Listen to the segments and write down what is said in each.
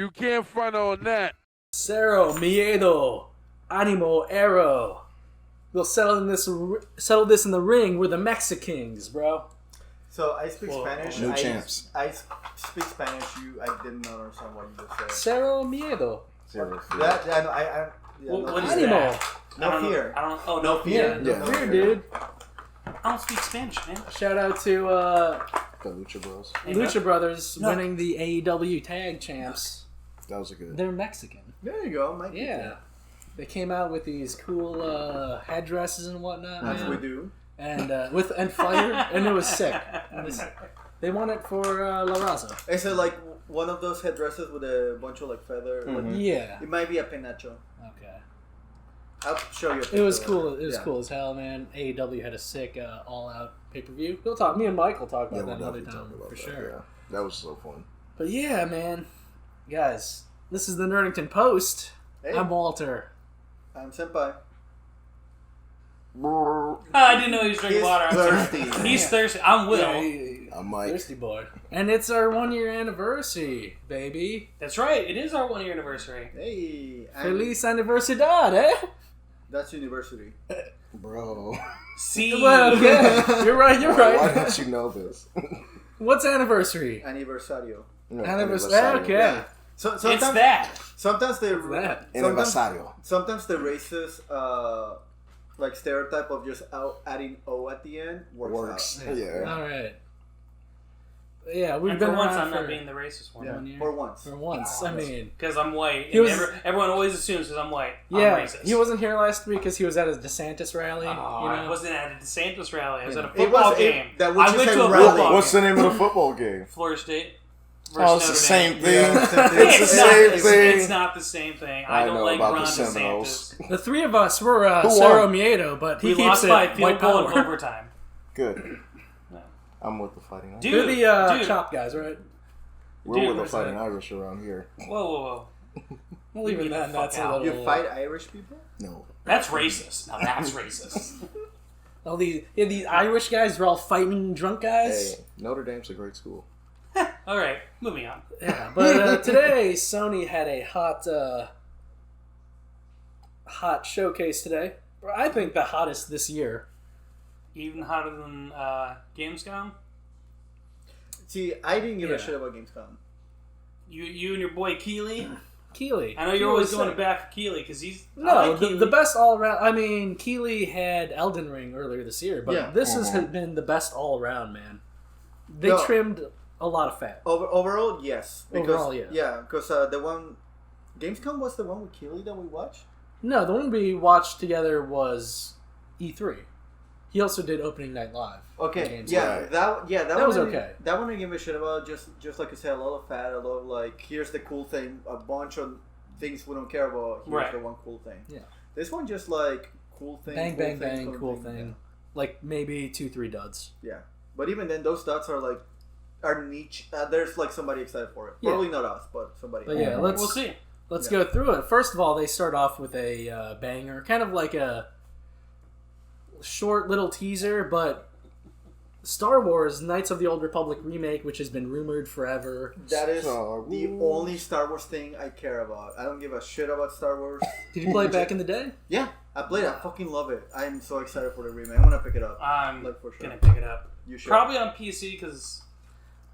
You can't front on that. Cero miedo, animo arrow. We'll settle this in the ring. We're the Mexicans, bro. So I speak Spanish. New champs. I speak Spanish. I didn't understand what you just said. Cero miedo. Zero. What is that? No fear. No fear. Yeah, no fear, dude. I don't speak Spanish, man. Shout out to The Lucha Bros. Lucha Brothers winning the AEW Tag Champs. That was a good. They're Mexican. There you go, Mike. Yeah. They came out with these cool headdresses and whatnot. As we do. And fire, and it was sick. They won it for La Raza. Is it like one of those headdresses with a bunch of like feather? Mm-hmm. Like, Yeah. it might be a penacho. Okay. I'll show you. It was cool. It was cool as hell, man. AEW had a sick all-out pay-per-view. We'll talk. Me and Mike will talk about that another time for sure. Yeah. That was so fun. But yeah, man, guys, this is the Nerdington Post. Hey. I'm Walter. I'm Senpai. I didn't know he was drinking He's water. I'm thirsty. sorry. He's thirsty. I'm Will. I'm Mike. Thirsty boy. And it's our 1-year anniversary, baby. That's right. It is our 1-year anniversary. Hey. Feliz Anniversidad, eh? That's university. Bro. See. Well, okay. You're right. Why don't you know this? What's anniversary? Anniversario. No, Anniversario. Okay. Yeah. So, sometimes, It's that. Sometimes they that? Anniversario. Sometimes the racist like stereotype of just adding O at the end works. Out. Yeah. All right. Yeah, we've And been for once, around I'm for not being the racist one. Yeah. 1 year. For once. For once, I mean, Because I'm white. He And was- everyone always assumes because I'm white, yeah, I'm racist. he wasn't here last week because he was at a DeSantis rally. Oh, you know? I wasn't at a DeSantis rally. I was at a It football was- game. that what I you went said to a rally. football What's the game. name of the football game? Florida State Oh, versus it's the Notre same Dame. thing. It's the same thing. It's not the same thing. I I don't know like about Ron the DeSantis. Seminoles. The three of us were Who Cero won? Miedo, but he We keeps lost it by field white goal in power. overtime. Good. No. I'm with the Fighting Irish. Dude, You're the dude. chop guys, right? We're dude, with the where's Fighting that? Irish around here. Whoa. Well, even Get the then, fuck that's a out. little. You fight Irish people? No. That's racist. Now that's racist. All these Irish guys are all fighting drunk guys. Hey, Notre Dame's a great school. All right, moving on. Yeah, but today Sony had a hot showcase today. I think the hottest this year. Even hotter than Gamescom. See, I didn't give Yeah. a shit about Gamescom. You and your boy Keeley. Keeley. I know you're always going to bat for Keeley because he's I No, like the Keeley. best all around. I mean, Keeley had Elden Ring earlier this year, but Yeah. this has been the best all around, man. They No. trimmed a lot of fat. Overall, yes. Because, Overall, yeah. Yeah, because the one... Gamescom was the one with Keeley that we watched? No, the one we watched together was E3. He also did Opening Night Live. Okay, Games. yeah, Right. that was one, okay. That one I give a shit about. Just like I said, a lot of fat, a lot of like, here's the cool thing, a bunch of things we don't care about. Here's Right. the one cool thing. Yeah. This one just like cool thing, Bang, cool bang, thing, bang, cool thing. Like maybe 2-3 duds. Yeah, but even then, those dots are like are niche. There's like somebody excited for it. Yeah. Probably not us, but somebody. But yeah, We'll see. let's go through it. First of all, they start off with a banger, kind of like a short little teaser, but Star Wars Knights of the Old Republic remake, which has been rumored forever. That is Star the Wars. only Star Wars thing I care about. I don't give a shit about Star Wars. Did you play it back in the day? Yeah, I played it. I fucking love it. I'm so excited for the remake. I'm gonna pick it up. I'm Like, for sure. gonna pick it up. You should. Probably on PC because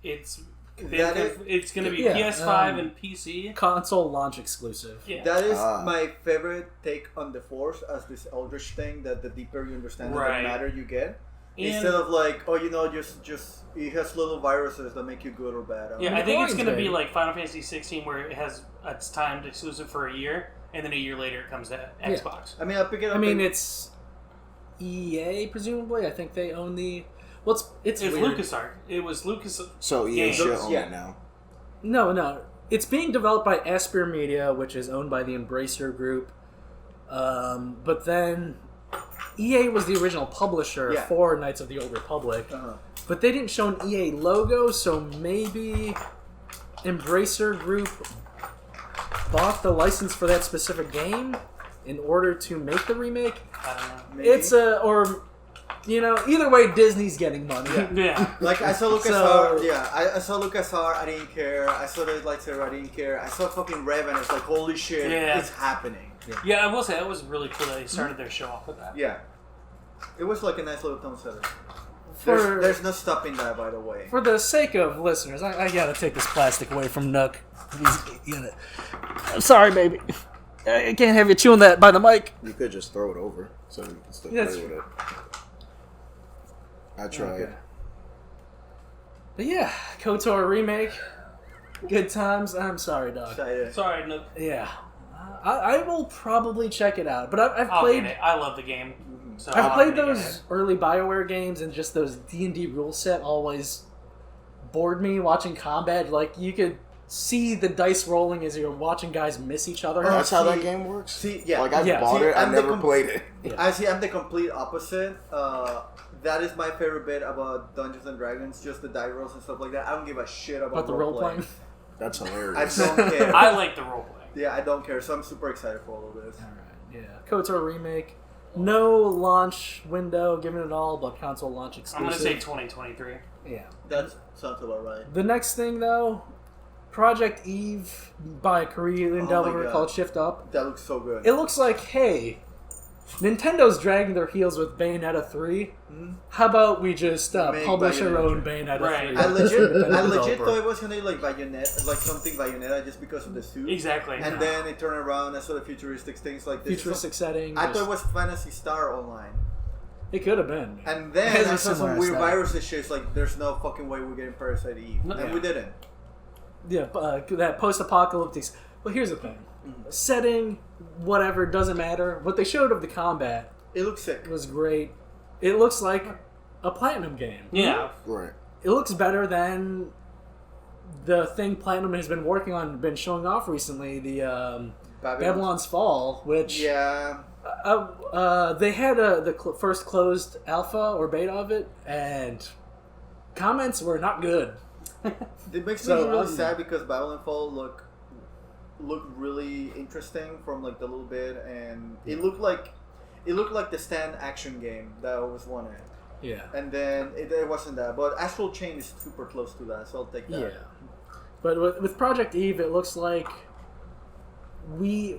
it's That is- it's gonna be Yeah, PS5 and PC. Console launch exclusive. Yeah. That is Ah. my favorite take on the Force as this Eldritch thing. That the deeper you understand it, Right. the matter you get. And- Instead of like, oh, just it has little viruses that make you good or bad. Yeah, I the think it's coins, gonna be baby. like Final Fantasy 16, where it has it's timed exclusive for a year, and then a year later it comes to Xbox. I mean, I pick it up. I mean, and- it's EA presumably. I think they own the. Well, it's It's weird. LucasArts. It was Lucas. So EA Yeah. should own Yeah. it now. No. It's being developed by Aspyr Media, which is owned by the Embracer Group. But then EA was the original publisher Yeah. for Knights of the Old Republic. Uh-huh. But they didn't show an EA logo, so maybe Embracer Group bought the license for that specific game in order to make the remake. I don't know. Maybe. It's or either way, Disney's getting money. Yeah. Like I saw LucasArts, I saw LucasArts, I didn't care. I saw the lightsaber, I didn't care. I saw fucking Rev, and it's like, holy shit, it's happening. Yeah, I will say that was really cool that they started their show off with that. Yeah, it was like a nice little tone setter. For- There's no stopping that, by the way. For the sake of listeners, I gotta take this plastic away from Nook. I'm sorry, baby. I can't have you chewing that by the mic. You could just throw it over so you can still That's play with it. I tried. Okay. But yeah, KOTOR remake. Good times. I'm sorry, dog. Sorry, no. Yeah. I will probably check it out. But I've I'll played... get it. I love the game. So I've played those early BioWare games, and just those D&D rule set always bored me watching combat. Like, you could see the dice rolling as you're watching guys miss each other. That's how that game works? See, yeah. Like, I bought it, I never played it. Yeah. I'm the complete opposite. That is my favorite bit about Dungeons and Dragons, just the die rolls and stuff like that. I don't give a shit about the role-playing. That's hilarious. I don't care. I like the role playing. Yeah, I don't care, so I'm super excited for all of this. Alright, yeah. KOTOR remake. No launch window given at all, but console launch exclusive. I'm going to say 2023. Yeah. That sounds about right. The next thing, though, Project Eve by a Korean developer called Shift Up. That looks so good. It looks like, hey, Nintendo's dragging their heels with Bayonetta 3. How about we just publish our own Bayonetta 3? I legit thought it was gonna be like Bayonetta, like something Bayonetta, just because of the suit. Exactly. And then it turned around and saw the futuristic things like this. Futuristic setting. I thought it was Phantasy Star Online. It could have been. And then I saw some weird aesthetic. viruses shit. It's like, there's no fucking way we're getting Parasite Eve. And we didn't. Yeah, that post-apocalyptic... Well, here's the thing. Setting, whatever, doesn't matter. What they showed of the combat... It looks sick. Was great. It looks like a Platinum game. Yeah. Right. It looks better than the thing Platinum has been working on, been showing off recently, the Babylon's Fall, which... Yeah. They had the first closed alpha or beta of it, and comments were not good. It makes me really sad because Babylon Fall looked really interesting from like the little bit, and it looked like the stand action game that I always wanted. Yeah. And then it wasn't that, but Astral Chain is super close to that, so I'll take that. Yeah. But with Project Eve, it looks like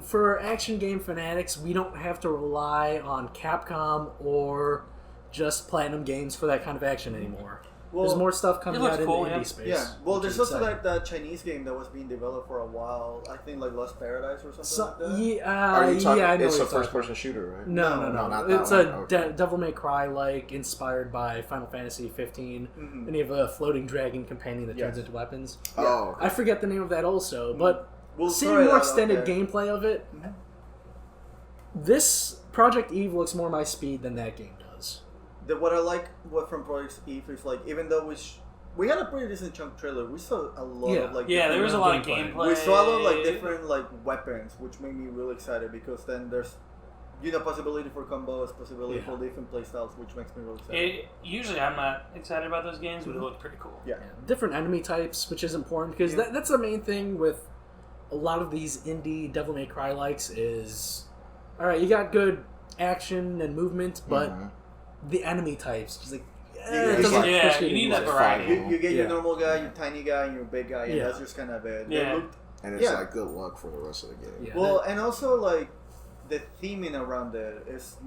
for action game fanatics, we don't have to rely on Capcom or just Platinum Games for that kind of action anymore. Well, there's more stuff coming out in the indie space. Yeah, well, there's also like that Chinese game that was being developed for a while. I think like Lost Paradise or something like that. Yeah, I know it's a first-person shooter, right? No. Not it's that a one. Devil May Cry like inspired by Final Fantasy 15, and you have a floating dragon companion that turns into weapons. Oh, okay. I forget the name of that also, but we'll seeing more extended gameplay of it, this Project Eve looks more my speed than that game does. What I like from Project Eve is like, even though we had a pretty decent chunk trailer, we saw a lot of like there was a lot of gameplay. We saw a lot of like different like weapons, which made me really excited because then there's possibility for combos, possibility for different playstyles, which makes me really excited. Usually I'm not excited about those games, but it looked pretty cool. Yeah. Different enemy types, which is important because that's the main thing with a lot of these indie Devil May Cry likes is, all right, you got good action and movement, but the enemy types, just like, you need that variety. You get your normal guy, your tiny guy, and your big guy, and that's just kind of it. And it's like good luck for the rest of the game. Yeah. Well, and also like the theming around it is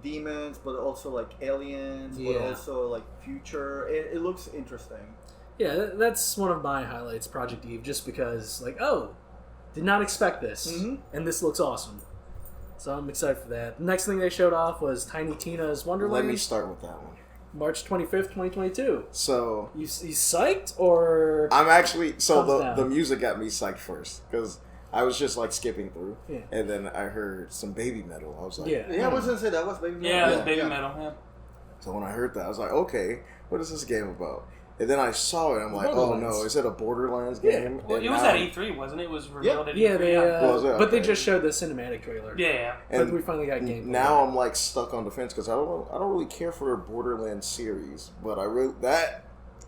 demons, but also like aliens, but also like future. It looks interesting. Yeah, that's one of my highlights, Project Eve, just because, like, did not expect this, and this looks awesome. So I'm excited for that. The next thing they showed off was Tiny Tina's Wonderlands. Let me start with that one. March 25th, 2022. So... You psyched, or... I'm actually... So the music got me psyched first, because I was just, like, skipping through, and then I heard some Baby Metal. I was like... Yeah, I was going to say that was Baby Metal. Yeah, it was Baby Metal, yeah. So when I heard that, I was like, okay, what is this game about? And then I saw it, I'm like, oh no, is it a Borderlands game? Well, it was at E3, wasn't it? It was revealed at E3. But they just showed the cinematic trailer. Yeah. And we finally got gameplay. Now I'm like stuck on the fence because I don't really care for a Borderlands series, but that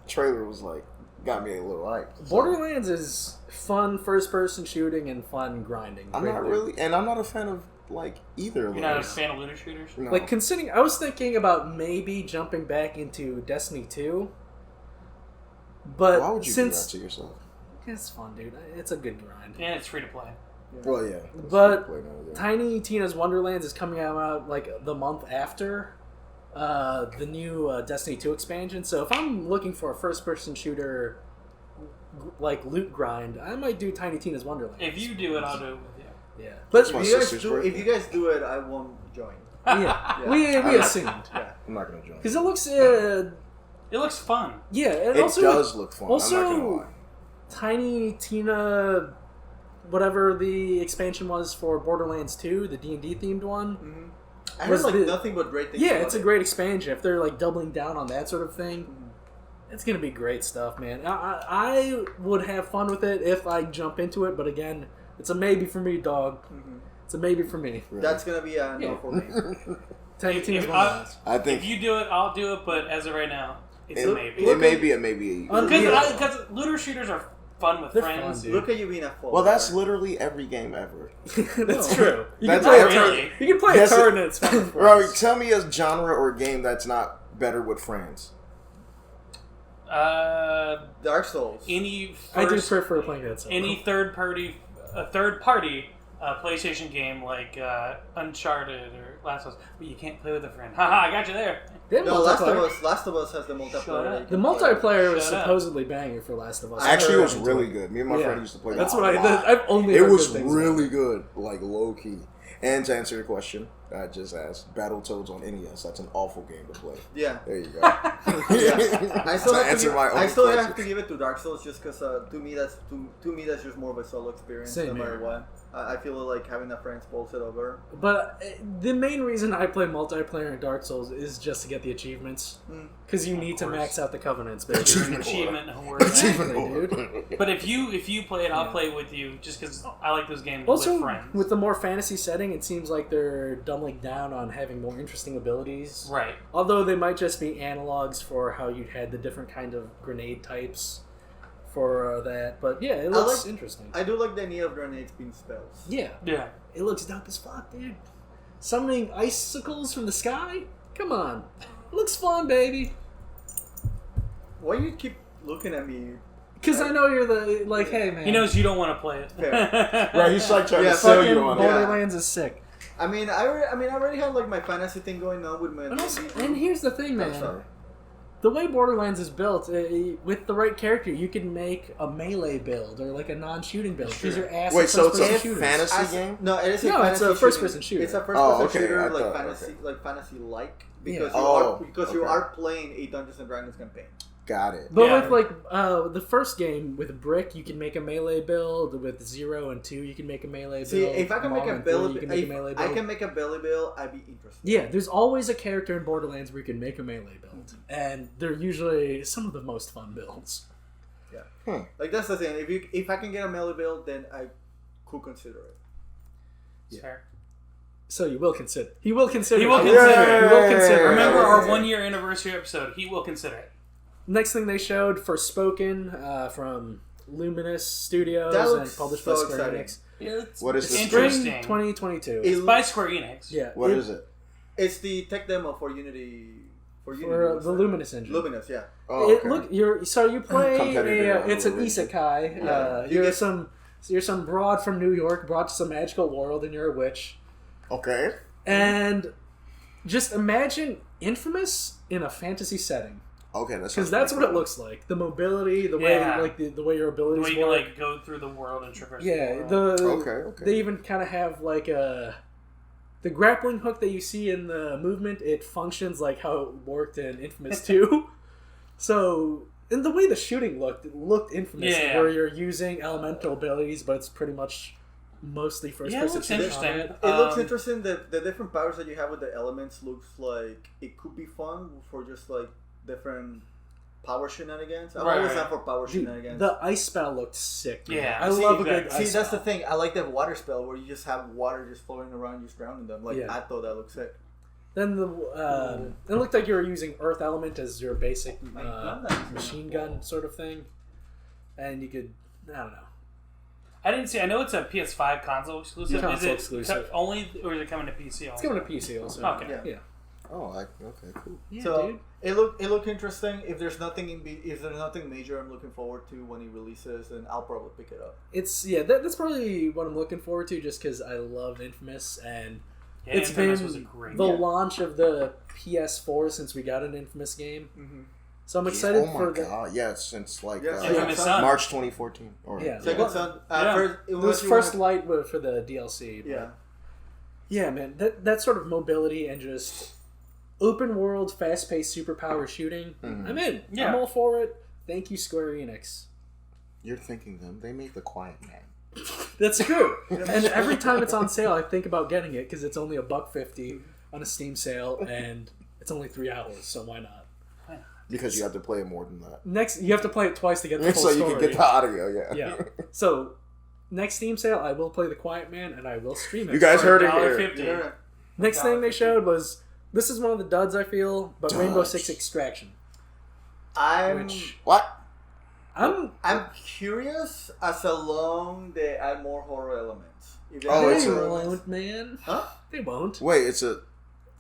trailer was like got me a little hyped. So. Borderlands is fun first-person shooting and fun grinding. I'm not a fan of like either of You're those. not a fan of looter shooters? No. Like, considering... I was thinking about maybe jumping back into Destiny 2. But Why would you since... do that to yourself? It's fun, dude. It's a good grind. And it's free to play. Well, yeah. But Tiny Tina's Wonderlands is coming out like the month after the new Destiny 2 expansion. So if I'm looking for a first-person shooter like loot grind, I might do Tiny Tina's Wonderlands. If you do it, I'll do it with you. Yeah, but My If sister's you guys do it, I won't join. yeah, we assumed Yeah. I'm not gonna join. because it looks It looks fun. yeah, and It also does look fun. also I'm not gonna lie. Tiny Tina, whatever the expansion was for Borderlands 2, the D&D themed one. Mm-hmm. I heard like the- nothing but great things. Yeah, about it's a it. great expansion. If they're like doubling down on that sort of thing, it's gonna be great stuff, man. I would have fun with it if I jump into it, but again, it's a maybe for me, dog. Mhm. It's a maybe for me. That's gonna be a no for me. Tiny Tina's If Wonderlands. I think If you do it, I'll do it, but as of right now, it's a maybe. it may be a maybe. Because looter shooters are fun with They're friends. fun, dude. Look at you being a fool. Well, that's literally every game ever. That's true. You That's can play not a card. really. You can play Yes, a card and it's fun. with Robbie, friends. tell me a genre or game that's not better with friends. Dark Souls. Any I do first, prefer playing that. So. any third party PlayStation game like Uncharted or Last of Us, but you can't play with a friend. Haha, I got you there. They have No, Last of multiplayer. Us. Last of Us has the Shut multiplayer. up. that you The can play. multiplayer was Shut up. supposedly banging for Last of Us. Actually, it was heard really into good. Me and my Yeah. friend used to play. That's that what a lot. I've only. It heard was good things about really it. good, like low key. And to answer your question, I just asked Battletoads on NES. That's an awful game to play. Yeah. There you go. Yeah. I still, To have, to answer give, my own I still have question. to give it to Dark Souls just because to me that's just more of a solo experience Same no matter here. what. I feel like having a friend pulls it over. But the main reason I play multiplayer in Dark Souls is just to get the achievements. Because you need to course. max out the covenants, baby. You're an achievement whore. Exactly, But if you play it, I'll play with you just because I like those games Also, with friends. with the more fantasy setting, it seems like they're doubling down on having more interesting abilities. Right. Although they might just be analogs for how you had the different kind of grenade types for that. But yeah, it looks interesting. I do like the idea of grenades being spells. Yeah, Yeah. it looks dope as fuck, dude. Summoning icicles from the sky? Come on. It looks fun, baby. Why you keep looking at me? Because I know you're the, like, hey, man. He knows you don't want to play it. Fair. Right, he's like trying Yeah, to sell Fucking you on it. Borderlands is sick. I mean, I already had like my fantasy thing going on with my. And here's the thing, man. Sorry. The way Borderlands is built, with the right character, you can make a melee build or like a non-shooting build. Because you're ass Wait, so it's a first-person shooters. fantasy game? No, it is No, it's a first-person shooter. It's a first-person Oh, okay, shooter, I like thought- fantasy, okay. like fantasy-like, because Yeah. you Okay. are playing a Dungeons and Dragons campaign. Got it. But Yeah. with like the first game with Brick, you can make a melee build. With 0 and 2, you can make a melee build. See, if I can make Mom a and 3, belly, you can make a melee I build. can make a belly build. I'd be interested. Yeah, there's always a character in Borderlands where you can make a melee build, and they're usually some of the most fun builds. Yeah, like that's the thing. If I can get a melee build, then I could consider it. It's fair. So you will consider. He will consider. He will it. consider. He will consider. Remember it. our 1-year anniversary episode. He will consider it. Next thing they showed, Forspoken from Luminous Studios That and looks published so by Square exciting. Enix. Yeah, it's What is it's this? interesting. Spring 2022. It's by Square Enix. Yeah. What is it? It's the tech demo for Unity. For the Luminous engine. Luminous, yeah. Oh, It, okay. look, you play Competitor it's an Wolverine. isekai. Yeah. You're some broad from New York brought to some magical world, and you're a witch. Okay. And just imagine Infamous in a fantasy setting, Okay, because that's what it looks like. The mobility, the way Yeah. the way your The abilities way you work. like go through the world and traverse Yeah, the world. Okay. They even kind of have like the grappling hook that you see in the movement. It functions like how it worked in Infamous 2. So, and the way the shooting looked, it looked Infamous, Yeah. where you're using elemental abilities, but it's pretty much mostly first Yeah, it person looks shooting interesting. on it. It looks interesting. The different powers that you have with the elements looks like it could be fun for just like different power shenanigans. I'm always down for power Dude, shenanigans. the ice spell looked sick. Man. Yeah, I see, love a that- good See, ice that's the spell. thing. I like that water spell where you just have water just flowing around, just drowning them. Like Yeah. I thought that looked sick. Then it looked like you were using Earth Element as your basic machine gun sort of thing, and you could, I don't know. I didn't see. I know it's a PS5 console exclusive. Yeah, is it exclusive. only, or is it coming to PC also? It's coming to PC also. Okay. Yeah. Oh, okay, cool. Yeah, So dude. it looked interesting. If there's nothing major, I'm looking forward to when he releases, and I'll probably pick it up. That's probably what I'm looking forward to, just because I love Infamous, and it's Infamous been was a great the game. launch of the PS4 since we got an Infamous game. Mm-hmm. So I'm excited Oh for my the. god! Yeah, since like Infamous Son. March 2014. Or, Yeah. Second Son. Yeah. First, It was first light for the DLC. But Yeah. Yeah, man. That sort of mobility and just open world, fast paced superpower shooting. Mhm. I'm in. Yeah. I'm all for it. Thank you, Square Enix. You're thinking them. They make The Quiet Man. That's true. And every time it's on sale, I think about getting it because it's only $1.50 on a Steam sale, and it's only 3 hours. So why not? Because you have to play it more than that. Next, you have to play it twice to get the full So story. you can get the audio, yeah. Yeah. So next Steam sale, I will play The Quiet Man, and I will stream it. You guys heard it $1.50. here. Yeah. Next thing they showed was this is one of the duds I feel, but Rainbow Duds. Six Extraction. I'm What? I'm curious as to long they add more horror elements. If they Oh, add it's they horror a- elements- won't, man. Huh? They won't. Wait, it's a...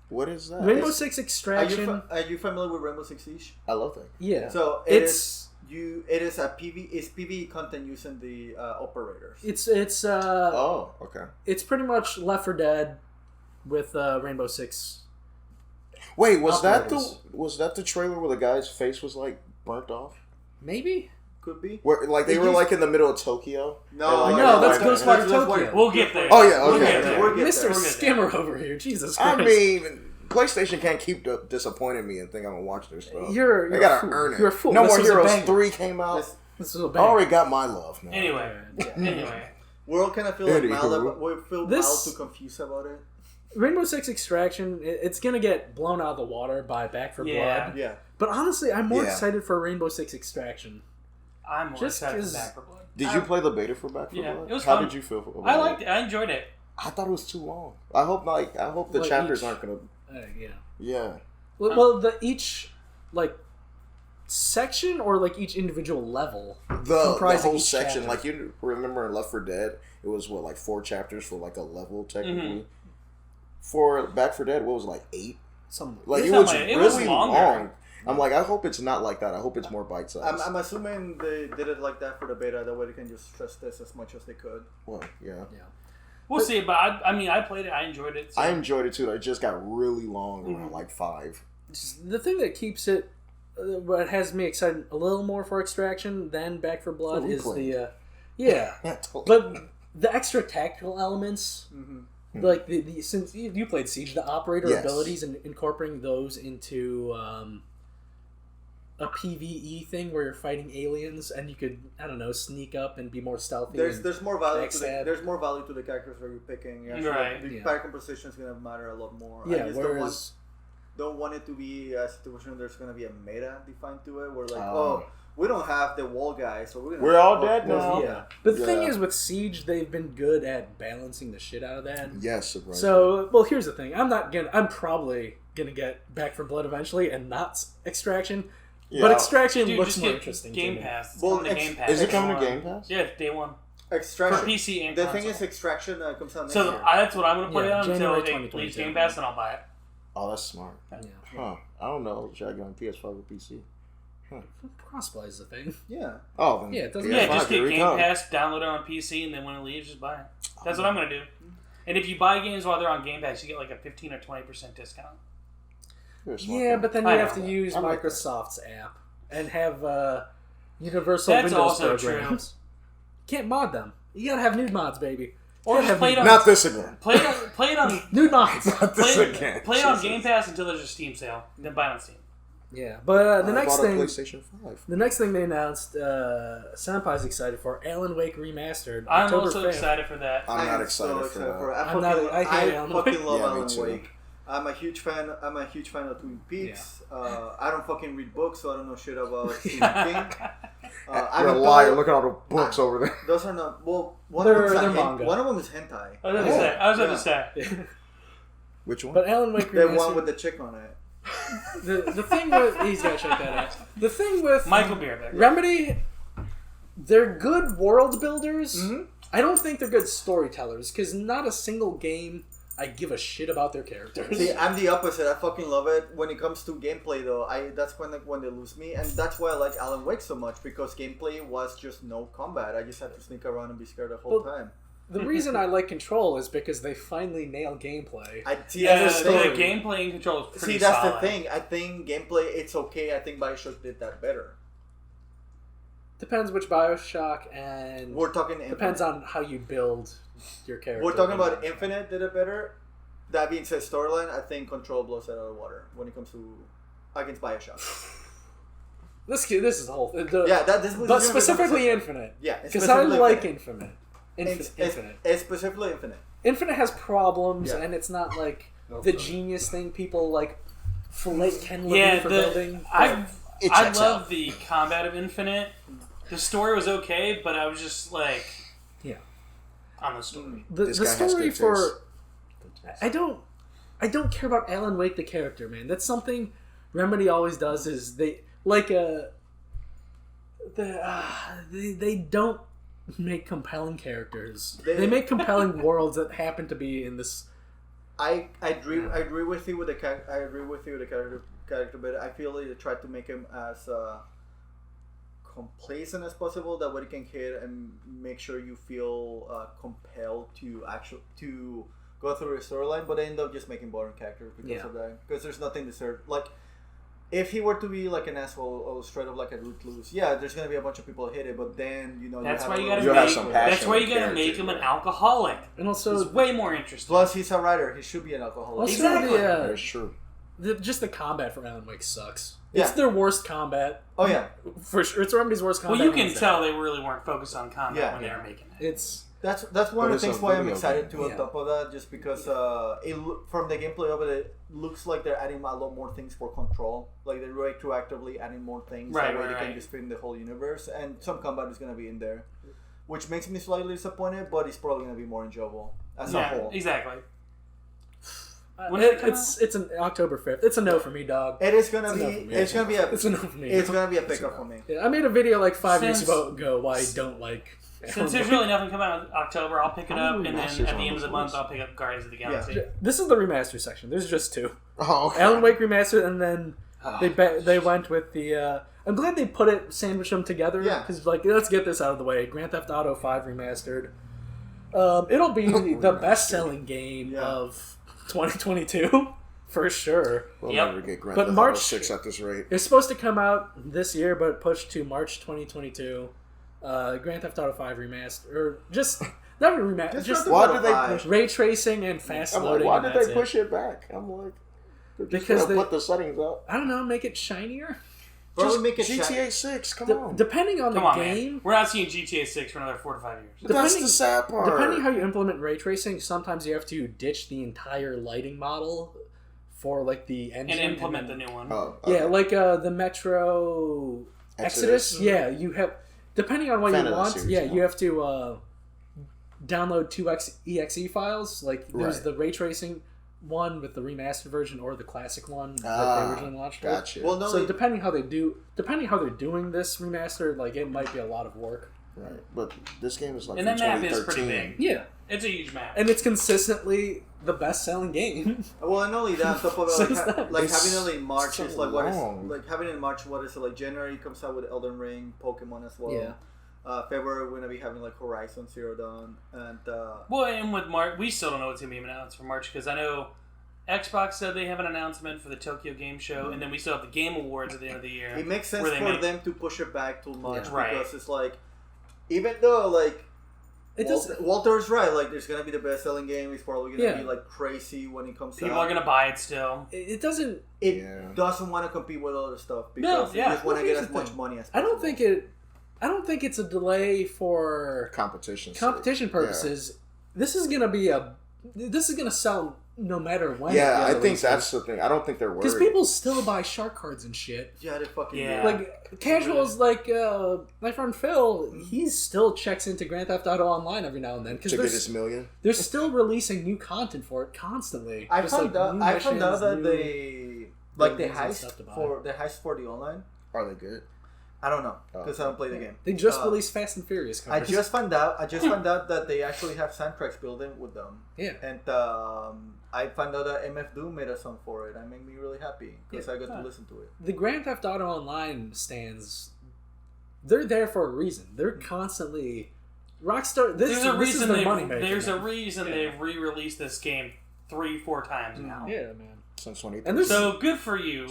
What is that? Rainbow It's- Six Are Extraction. you familiar with Rainbow Six Siege? I love that. Yeah. So it's it is a PvE content using the operators. it's Oh, okay. it's pretty much Left 4 Dead with Rainbow Six. Wait, was Operators. that the trailer where the guy's face was like burnt off? Maybe. Could be. Where like they It were used- like in the middle of Tokyo? No, No, that's like- Ghostwire Tokyo. We'll get there. Oh, yeah, We'll okay, get okay. there. We'll get Mr. there. Skimmer over here. Jesus I Christ. mean, PlayStation can't keep disappointing me and think I'm gonna watch their stuff. You're they a gotta fool. earn it. You're a fool. No This More was a Heroes banger. 3 came out. This is a I banger. already got my love now. Anyway. We're all kind of feel like Anywho. we feel This- mild to confused about it. Rainbow Six Extraction, it's gonna get blown out of the water by Back 4 Yeah. Blood. Yeah. But honestly, I'm more Yeah. excited for Rainbow Six Extraction. I'm more Just excited for 'cause- Back 4 Blood. Did you play the beta for Back 4 Yeah, Blood? it was How fun. did you feel about I it? liked it. I enjoyed it. I thought it was too long. I hope the Well, chapters each- aren't gonna. Yeah. Yeah. Well, each like section or like each individual level The comprising whole each section, chapter. like you remember in Left 4 Dead, it was what, like 4 chapters for like a level technically. For Back 4 Dead, what was it, like 8? Some Like It's it not was like- really it was longer. long. I'm like, I hope it's not like that. I hope it's more bite sized. I'm assuming they did it like that for the beta. That way they can just stress this as much as they could. Well, yeah. We'll see, but I mean, I played it. I enjoyed it. So. I enjoyed it too. It just got really long Mm-hmm. around like 5. the thing that keeps it, what has me excited a little more for Extraction than Back 4 Blood Oh, is replay. the yeah, but the extra tactical elements. Mm-hmm. Like the since you played Siege, the operator Yes. abilities and incorporating those into a PvE thing where you're fighting aliens and you could sneak up and be more stealthy. There's more value to backstab. there's more value to the characters that you're picking. Actually, Right. The Yeah. fight composition is gonna matter a lot more. I Yeah, just whereas don't want it to be a situation where there's gonna be a meta defined to it. Where like, Oh. we don't have the wall guy, so we're gonna. We're all dead now. yeah, but the thing Yeah. is with Siege, they've been good at balancing the shit out of that. Yes, right. So, well, here's the thing: I'm probably gonna get Back 4 Blood eventually, and not Extraction. Yeah. But Extraction Dude, looks just more get interesting. Game to me. Pass. It's Well, coming to Game Pass. Is it coming to Day Game one. Pass? Yeah, day one. For Extraction. PC and The console. thing is, Extraction comes out next So year. that's what I'm going to play Yeah, on until January it 2022. leaves Game Pass, and I'll buy it. Oh, that's smart. Yeah. Huh. I don't know. Should I get on PS5 or PC? Crossplay is the thing. Yeah. Oh, then Yeah, it doesn't Yeah, PS5, just here get we Game come. Pass, download it on PC, and then when it leaves, just buy it. That's what I'm going to do. And if you buy games while they're on Game Pass, you get like a 15 or 20% discount. You're a smart Yeah, guy. but then you I have know. to use I like that. Microsoft's app and have universal That's Windows also programs. Can't mod them. You gotta have nude mods, baby. Or Gotta just have play it nude on Not this again. play it on nude mods. Not this play, again. play it on Jesus. Game Pass until there's a Steam sale. Then buy it on Steam. Yeah, but the I next bought a thing, PlayStation 5. the next thing they announced, Senpai's excited for Alan Wake Remastered. I'm October also 5th. excited for that. I'm not am excited so for excited that. for it. I'm not- I hate Alan fucking Wake. love Yeah, me Alan too. Wake. I'm a huge fan of Twin Peaks. I don't fucking read books, so I don't know shit about Stephen King. You're a liar. Look at all the books over there. Those are not. Well, They're manga. one of them is hentai. I was about to say. Which one? But Alan Wake The one Remastered. with the chick on it. The thing with he's gotta check that out. The thing with Michael Bierbeck. Remedy, they're good world builders. Mm-hmm. I don't think they're good storytellers, because not a single game I give a shit about their characters. See, I'm the opposite. I fucking love it. When it comes to gameplay, though, that's when they lose me, and that's why I like Alan Wake so much, because gameplay was just no combat. I just had to sneak around and be scared the whole time. The reason I like Control is because they finally nail gameplay. The gameplay in Control is pretty that's solid. the thing. I think gameplay, it's okay. I think Bioshock did that better. Depends which Bioshock, and we're talking depends on how you build your character. We're talking about Infinite did it better. That being said, storyline, I think Control blows it out of the water when it comes to against Bioshock. This is the whole thing. But specifically Infinite. Yeah, because I like Infinite. Infinite. It's specifically Infinite. Infinite has problems, and it's not like the genius thing people like fillet Ken Levine for building. I love the combat of Infinite. The story was okay, but I was just like, on the story. The story for I don't care about Alan Wake the character, man. That's something Remedy always does. Is they they don't make compelling characters. They make compelling worlds that happen to be in this. I agree with you with the character bit. I feel like they tried to make him as complacent as possible. That way he can hit and make sure you feel compelled to go through the storyline. But they end up just making boring characters because of that. Because there's nothing to serve. Like, if he were to be like an asshole or straight up like a recluse, there's gonna be a bunch of people that hit it. But then that's why you gotta make him an alcoholic, and also it's way more interesting. Plus, he's a writer; he should be an alcoholic. Exactly. That's true. Just the combat for Alan Wake sucks. Yeah. It's their worst combat. Oh yeah, for sure. It's Remedy's worst combat. Well, you can tell they really weren't focused on combat when they were making it. That's one of the things why I'm excited to on top of that, just because from the gameplay of it looks like they're adding a lot more things for Control. Like they're retroactively adding more things that way they can just fit in the whole universe, and some combat is going to be in there, which makes me slightly disappointed, but it's probably going to be more enjoyable as a whole. Exactly. It's an October 5th. It's a no for me, dog. It is gonna be. It's gonna be a. It's a no for me. It's gonna be a pickup for me. Yeah, I made a video like 5 weeks ago why I don't like. Since there's really nothing coming out in October, I'll pick it up, and then at the end of the month, I'll pick up Guardians of the Galaxy. Yeah. This is the remaster section. There's just two. Oh, okay. Alan Wake remastered, and then they went with the. I'm glad they sandwiched them together. Yeah. Because let's get this out of the way. Grand Theft Auto 5 remastered. It'll be the best-selling game of 2022 for sure. We'll never get Grand Theft Auto 6 at this rate. It's supposed to come out this year, but pushed to March 2022. Grand Theft Auto 5 remastered, or just not remastered. Just why did they push ray tracing and fast loading? Why did they push it back? I'm like, because they put the settings up. I don't know, make it shinier. Just make it GTA 6. Come on. Depending on the game, man. We're not seeing GTA 6 for another 4 to 5 years. That's the sad part. Depending how you implement ray tracing, sometimes you have to ditch the entire lighting model for the engine and implement the new one. Oh, okay. Yeah, like the Metro Exodus. Yeah, you have. Depending on what you want, you have to download 2 EXE files. There's the ray tracing one with the remastered version, or the classic one that they originally launched. Gotcha. Well, no, so depending how they're doing this remastered, it might be a lot of work. Right, but this game is and the map is pretty big. Yeah, it's a huge map, and it's consistently the best-selling game. Well, and not only that, on top of having it in March so is having it in March. What is it January comes out with Elden Ring, Pokemon as well. Yeah. February we're gonna be having Horizon Zero Dawn and. And with March, we still don't know what's gonna be announced for March, because I know Xbox said they have an announcement for the Tokyo Game Show, and then we still have the Game Awards at the end of the year. It makes sense for them to push it back till March because it's even though Walter's right, there's gonna be the best selling game. It's probably gonna be crazy when it comes. People are gonna buy it still. It doesn't. It doesn't want to compete with other stuff because it just want to get as much money as possible. I don't think it's a delay for competition purposes. Yeah. This is gonna sell no matter when. Yeah, I think that's the thing. I don't think they're worried. Because people still buy shark cards and shit. Yeah, they fucking do. Casuals my friend Phil, he still checks into Grand Theft Auto Online every now and then. To get his million? They're still releasing new content for it constantly. I found out that the heist for the online. Are they good? I don't know because I don't play the game. They just released Fast and Furious cars. I just found out that they actually have soundtracks built in with them. Yeah. And I found out that MF Doom made a song for it. That made me really happy because I got to listen to it. The Grand Theft Auto Online stands, they're there for a reason. They're constantly Rockstar. This is their moneymaker. There's a reason they've re-released this game 3-4 times now. Yeah, man. Since 2013. So good for you,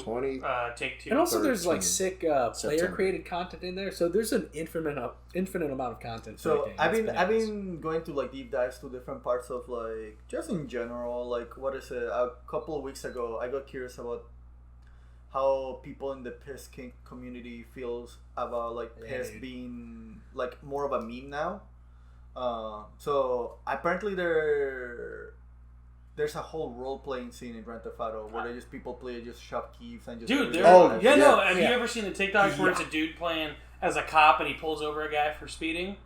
Take-Two. And also there's like sick player-created content in there. So there's an infinite amount of content. So I've been going to like deep dives to different parts of like just in general. Like what is it? A couple of weeks ago, I got curious about how people in the PIS community feels about like PIS being like more of a meme now. So apparently there's a whole role-playing scene in Grand Theft Auto where people just shove keys and just... Dude, have you ever seen the TikToks where it's a dude playing as a cop and he pulls over a guy for speeding?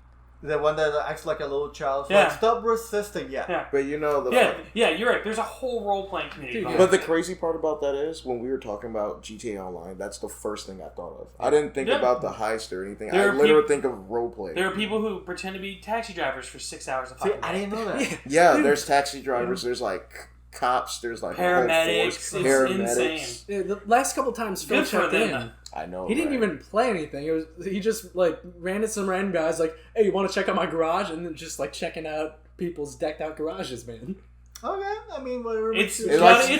The one that acts like a little child. Like, stop resisting. Yeah. But you know... You're right. There's a whole role-playing community. But the crazy part about that is, when we were talking about GTA Online, that's the first thing I thought of. I didn't think about the heist or anything. I literally think of role-play. There are people who pretend to be taxi drivers for 6 hours of fucking I didn't know that. Yeah, there's taxi drivers, there's like cops, there's like paramedics. It's insane. Yeah, the last couple times Phil checked in, I know. He didn't even play anything. He just like ran into some random guys like, "Hey, you want to check out my garage?" And then just like checking out people's decked out garages, man. Okay, I mean whatever. It's got a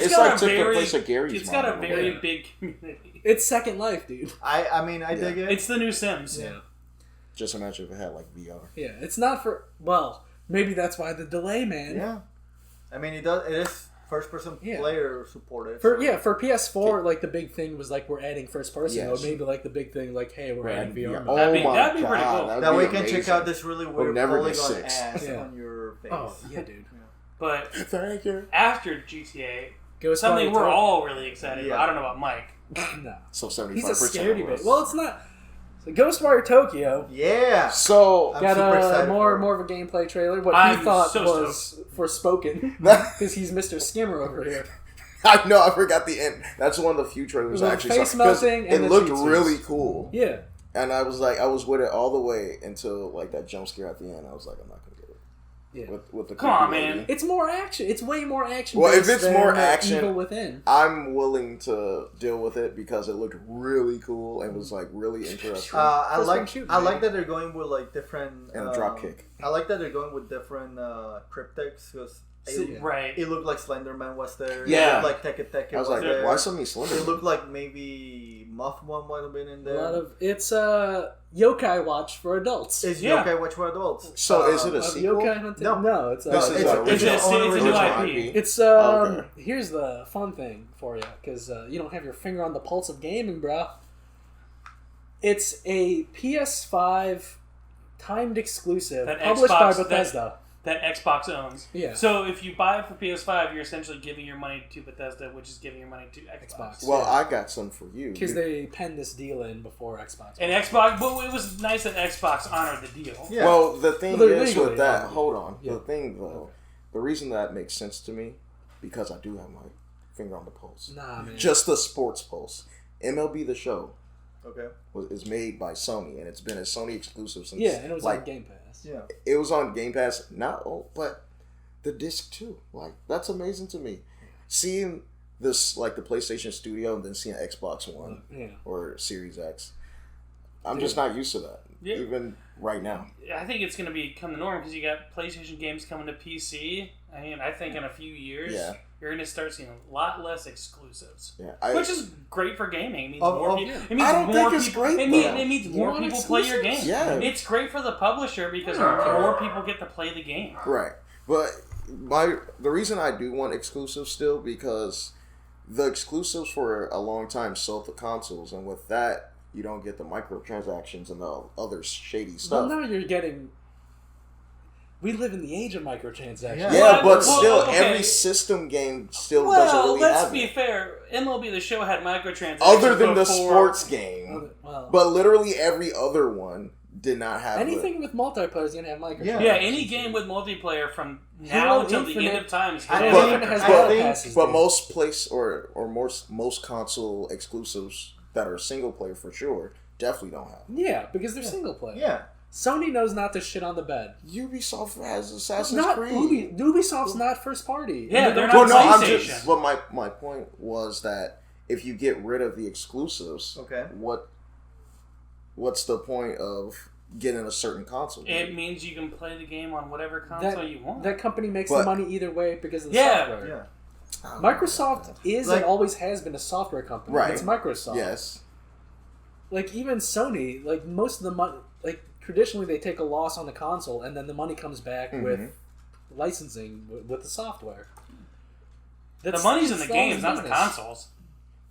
very Yeah. big community. It's Second Life, dude. I mean I dig it. It's the new Sims. Yeah. Just imagine if it had like VR. Yeah, it's not for maybe that's why the delay, man. Yeah. I mean it is first-person player supported. For PS4, like the big thing was like we're adding first person. Or maybe like the big thing like, hey, we're adding VR. Oh that'd be pretty cool. That way you can check out this really weird polygon ass Yeah. on your face. Oh yeah, dude. But thank you. After GTA, Ghostwire something we're all really excited about. I don't know about Mike. No. So 75%. He's a scaredy bit. Well, it's not. So Ghostwire Tokyo. Yeah. So got more of a gameplay trailer. What he thought was Forspoken, because he's Mr. Skimmer over here. I know. I forgot the end. That's one of the few trailers I actually face saw. melting and it looked really cool. Yeah. And I was with it all the way until like that jump scare at the end. I was like, I'm not gonna get it. Yeah. With the come on, man. It's more action. It's way more action. Well, if it's more action, Evil Within, I'm willing to deal with it because it looked really cool and was like really interesting. I like that they're going with like different and a drop kick. I like that they're going with different cryptics because it looked like Slenderman was there. Yeah. It looked like Teke I was like, there. why so many Slenderman? It looked like maybe Mothman might have been in there. It's Yokai Watch for adults. It's Yokai Watch for adults. So is it a sequel? No, it's a new IP. It's here's the fun thing for you because you don't have your finger on the pulse of gaming, bro. It's a PS5 timed exclusive published by Bethesda. That Xbox owns. Yeah. So if you buy it for PS5, you're essentially giving your money to Bethesda, which is giving your money to Xbox. Well, I got some for you. Because they penned this deal in before Xbox. And Xbox, well, it was nice that Xbox honored the deal. Yeah. Well, the thing is with that, hold on. Yeah. The thing, though, the reason that makes sense to me, because I do have my finger on the pulse. Nah, man. Just the sports pulse. MLB The Show. Okay. Is made by Sony, and it's been a Sony exclusive since. Yeah, and it was on Game Pass. Yeah, it was on Game Pass. But the disc too. Like that's amazing to me. Seeing this like the PlayStation Studio and then seeing Xbox One or Series X, I'm just not used to that. Yeah. Even right now. I think it's going to become the norm because you got PlayStation games coming to PC. I mean, I think in a few years. Yeah. You're going to start seeing a lot less exclusives, which is great for gaming. It means more people. It means I don't think it's great. It means more people play your game. Yeah. It's great for the publisher because more people get to play the game. Right, but the reason I do want exclusives still because the exclusives for a long time sold the consoles, and with that you don't get the microtransactions and the other shady stuff. Well, now you're getting. We live in the age of microtransactions. Yeah, but still, every system game still doesn't really have it. Let's be fair. MLB The Show had microtransactions. Other than the sports game. But literally every other one did not have anything with multiplayer is going to have microtransactions. Yeah, any game with multiplayer from now until the end of time is going to have But most place or most console exclusives that are single player for sure definitely don't have. Yeah, because they're single player. Yeah. Sony knows not to shit on the bed. Ubisoft has Assassin's Creed. Ubisoft's not first party. Yeah, they're not PlayStation. But my point was that if you get rid of the exclusives, what's the point of getting a certain console game? It means you can play the game on whatever console you want. That company makes the money either way because of the software. Yeah. Microsoft is and always has been a software company. Right. It's Microsoft. Yes. Like, even Sony, like, most of the money, like, traditionally they take a loss on the console and then the money comes back with licensing with the software. The money's in the games, not the consoles.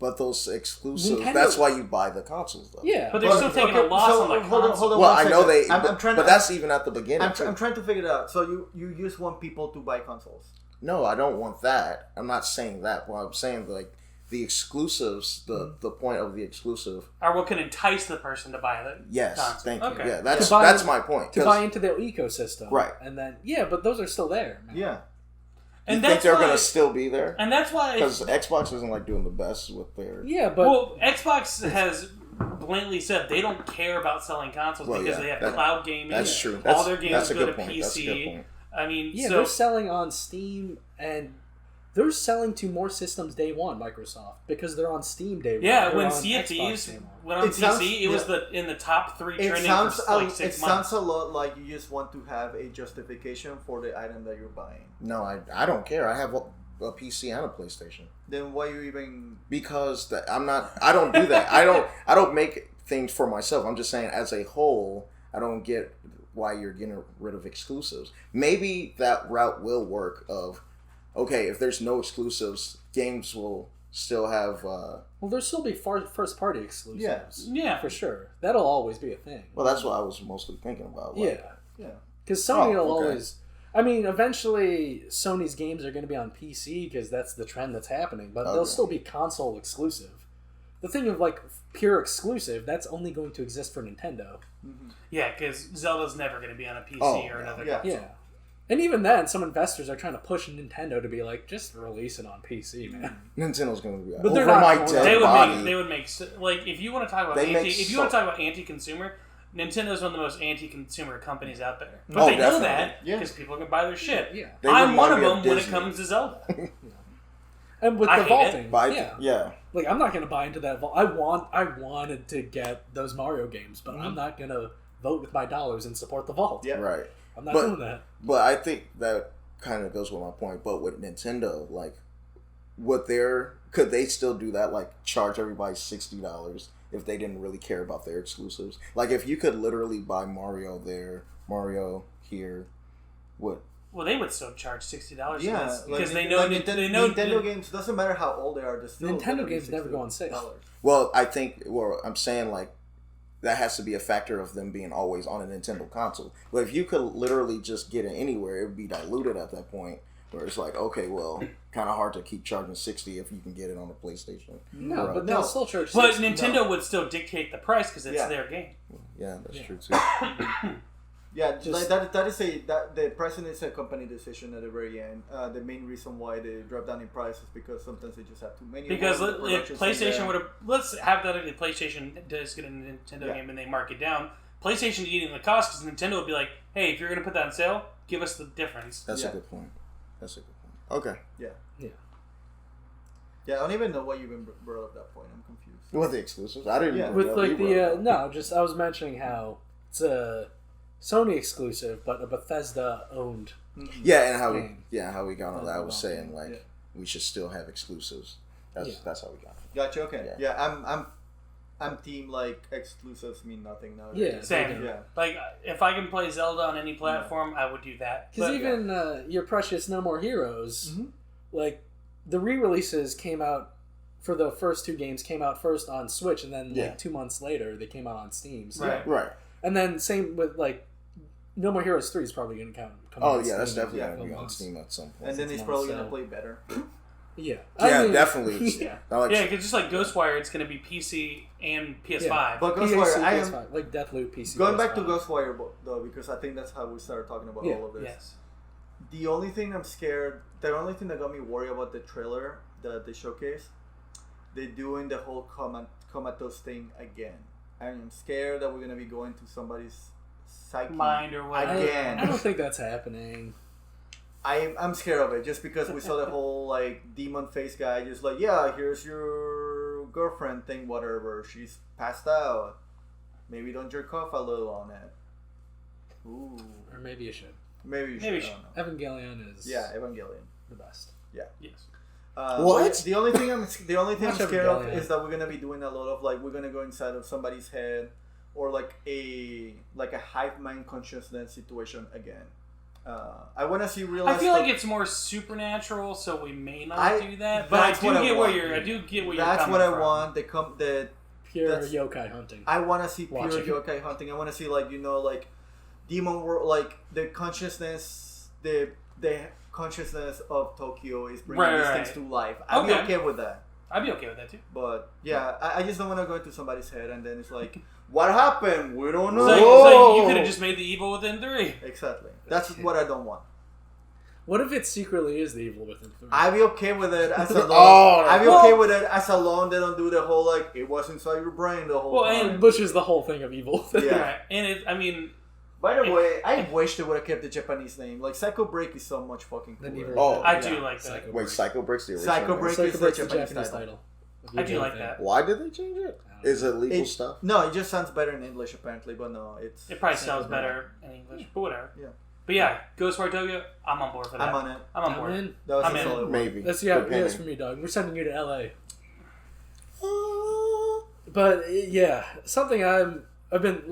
But those exclusives, that's why you buy the consoles, though. Yeah. But they're still taking a loss on the console. Hold on well, I know but that's even at the beginning. I'm trying to figure it out. So you just want people to buy consoles? No, I don't want that. I'm not saying that. Well, I'm saying, like, the exclusives, the point of the exclusive... Or what can entice the person to buy the console. Thank you. Yeah, that's my point. To buy into their ecosystem. Right. And then, but those are still there, man. Yeah. And you think they're going to still be there? And that's why... Because Xbox isn't, like, doing the best with their... Yeah, but... Well, Xbox has blatantly said they don't care about selling consoles because they have cloud gaming. That's true. All their games go to point. PC. That's a good point. I mean, they're selling on Steam, and they're selling to more systems day one, Microsoft, because they're on Steam day one. Yeah, when Sea of Thieves went on PC, it was in the top 3 trending for like 6 months. It sounds a lot like you just want to have a justification for the item that you're buying. No, I don't care. I have a PC and a PlayStation. Then why you even? Because I don't do that. I don't make things for myself. I'm just saying, as a whole, I don't get why you're getting rid of exclusives. Maybe that route will work of, okay, if there's no exclusives, games will still have... Well, there'll still be first-party exclusives. Yeah. For sure. That'll always be a thing. Well, that's what I was mostly thinking about. Like, yeah. Because Sony will always... I mean, eventually, Sony's games are going to be on PC because that's the trend that's happening, but they'll still be console exclusive. The thing of, like, pure exclusive, that's only going to exist for Nintendo. Mm-hmm. Yeah, because Zelda's never going to be on a PC or another console. Yeah. And even then, some investors are trying to push Nintendo to be like, just release it on PC, man. Nintendo's going to be but over my dead body. They would make like if you want to talk about anti-consumer, Nintendo's one of the most anti-consumer companies out there. But they know that because people can buy their shit. Yeah. I'm one of them when it comes to Zelda. And with the vaulting, yeah. Like, I'm not going to buy into that vault. I wanted to get those Mario games, but I'm not going to vote with my dollars and support the vault. Yeah, right. I'm not doing that. But I think that kind of goes with my point. But with Nintendo, like, could they still do that? Like, charge everybody $60 if they didn't really care about their exclusives? Like, if you could literally buy Mario there, Mario here, what? Well, they would still charge $60. Yeah, because they know Nintendo games. Doesn't matter how old they are. Nintendo games never go on sale. Well, I'm saying, like, that has to be a factor of them being always on a Nintendo console. But if you could literally just get it anywhere, it would be diluted at that point. Where it's like, okay, well, kind of hard to keep charging $60 if you can get it on a PlayStation. No, but they'll still charge $60. But Nintendo would still dictate the price because it's their game. Yeah, that's true too. Yeah, the pricing is a company decision at the very end. The main reason why they drop down in price is because sometimes they just have too many. Because if PlayStation would have, let's have that if PlayStation does get a Nintendo game and they mark it down, PlayStation eating the cost because Nintendo would be like, hey, if you're going to put that on sale, give us the difference. That's a good point. Okay. Yeah, I don't even know why you even brought up that point. I'm confused. With the exclusives, I didn't. Yeah. With like I was mentioning how it's a Sony exclusive, but a Bethesda owned. Yeah, and how we got on that. I was saying we should still have exclusives. That's how we got it. Gotcha. Okay. Yeah, I'm team like exclusives mean nothing now. Yeah, same. Yeah. Like if I can play Zelda on any platform, I would do that. Because even your precious No More Heroes, like the re-releases came out for the first 2 games came out first on Switch, and then like 2 months later they came out on Steam. So, right. And then same with like No More Heroes 3 is probably going to come. That's definitely going to be on Steam at some point. And then it's probably going to play better. Yeah. Definitely. Yeah, because just like Ghostwire, it's going to be PC and PS5. Yeah. But Ghostwire, PS5, like Deathloop, PC. Going back to Ghostwire, though, because I think that's how we started talking about all of this. Yes. The only thing the only thing that got me worried about the trailer that they showcased, they're doing the whole comatose thing again. I'm scared that we're gonna be going to somebody's psyche mind or whatever. again. I don't think that's happening. I'm scared of it just because we saw the whole like demon face guy just like, yeah, here's your girlfriend thing, whatever. She's passed out. Maybe don't jerk off a little on it. Ooh. Or maybe you should. Maybe you should. I don't know. Evangelion is Evangelion. the best. Yeah. Yes. What? The only thing I'm scared of Evangelion. is that we're gonna be doing a lot of like we're gonna go inside of somebody's head or like a hive mind consciousness situation again. I want to see real. I feel like it's more supernatural, so we may not do that. But I do get what you're coming from. That's what I want. Pure yokai hunting. I want to see pure yokai hunting. I want to see like demon world, like the consciousness, the consciousness of Tokyo is bringing these things to life. I'd be okay with that. I'd be okay with that too. But yeah, I just don't want to go into somebody's head and then it's like, what happened? We don't know. So you could have just made the evil within 3. Exactly. That's what I don't want. What if it secretly is the evil within 3? I'd be okay with it as a I'd be okay with it as long they don't do the whole like it was inside your brain the whole time. Which is the whole thing of evil. Yeah. And by the way, I wish they would have kept the Japanese name. Like Psycho Break is so much fucking cooler. I do like that. Wait, Psycho Break's the original. Psycho Break is the Japanese title. I do like that. Why did they change it? Is it legal stuff? No, it just sounds better in English apparently, but no, it probably sounds better in English, but whatever. Yeah. But yeah, Ghostwire Tokyo, I'm on board for that. I'm on it. I'm on board. In. That was I'm a in. solid one. Maybe. That's it's from you, Doug. We're sending you to LA. But yeah, something I've been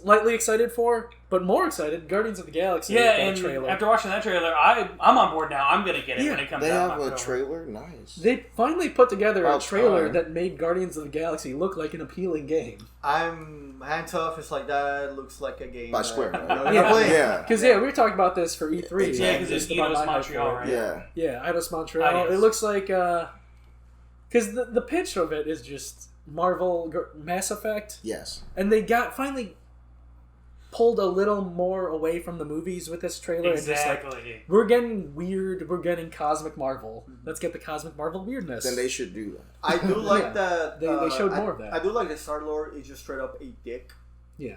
lightly excited for, but more excited. Guardians of the Galaxy. Yeah, and trailer. after watching that trailer, I'm on board now. I'm gonna get it when it comes out. They have in a October. trailer? Nice. They finally put together a trailer time. that made Guardians of the Galaxy look like an appealing game. I'm hands off. It's like that. Looks like a game. By Square, right? Yeah. Because we were talking about this for E3. Yeah, because it's Eidos Montreal, right? Yeah. Yeah, Eidos Montreal. Eidos. It looks like because the pitch of it is just Marvel Mass Effect. Yes. And they finally pulled a little more away from the movies with this trailer. Exactly. And just like, we're getting weird. We're getting Cosmic Marvel. Let's get the Cosmic Marvel weirdness. Then they should do that. I do like that. They showed more of that. I do like that Star-Lord is just straight up a dick. Yeah.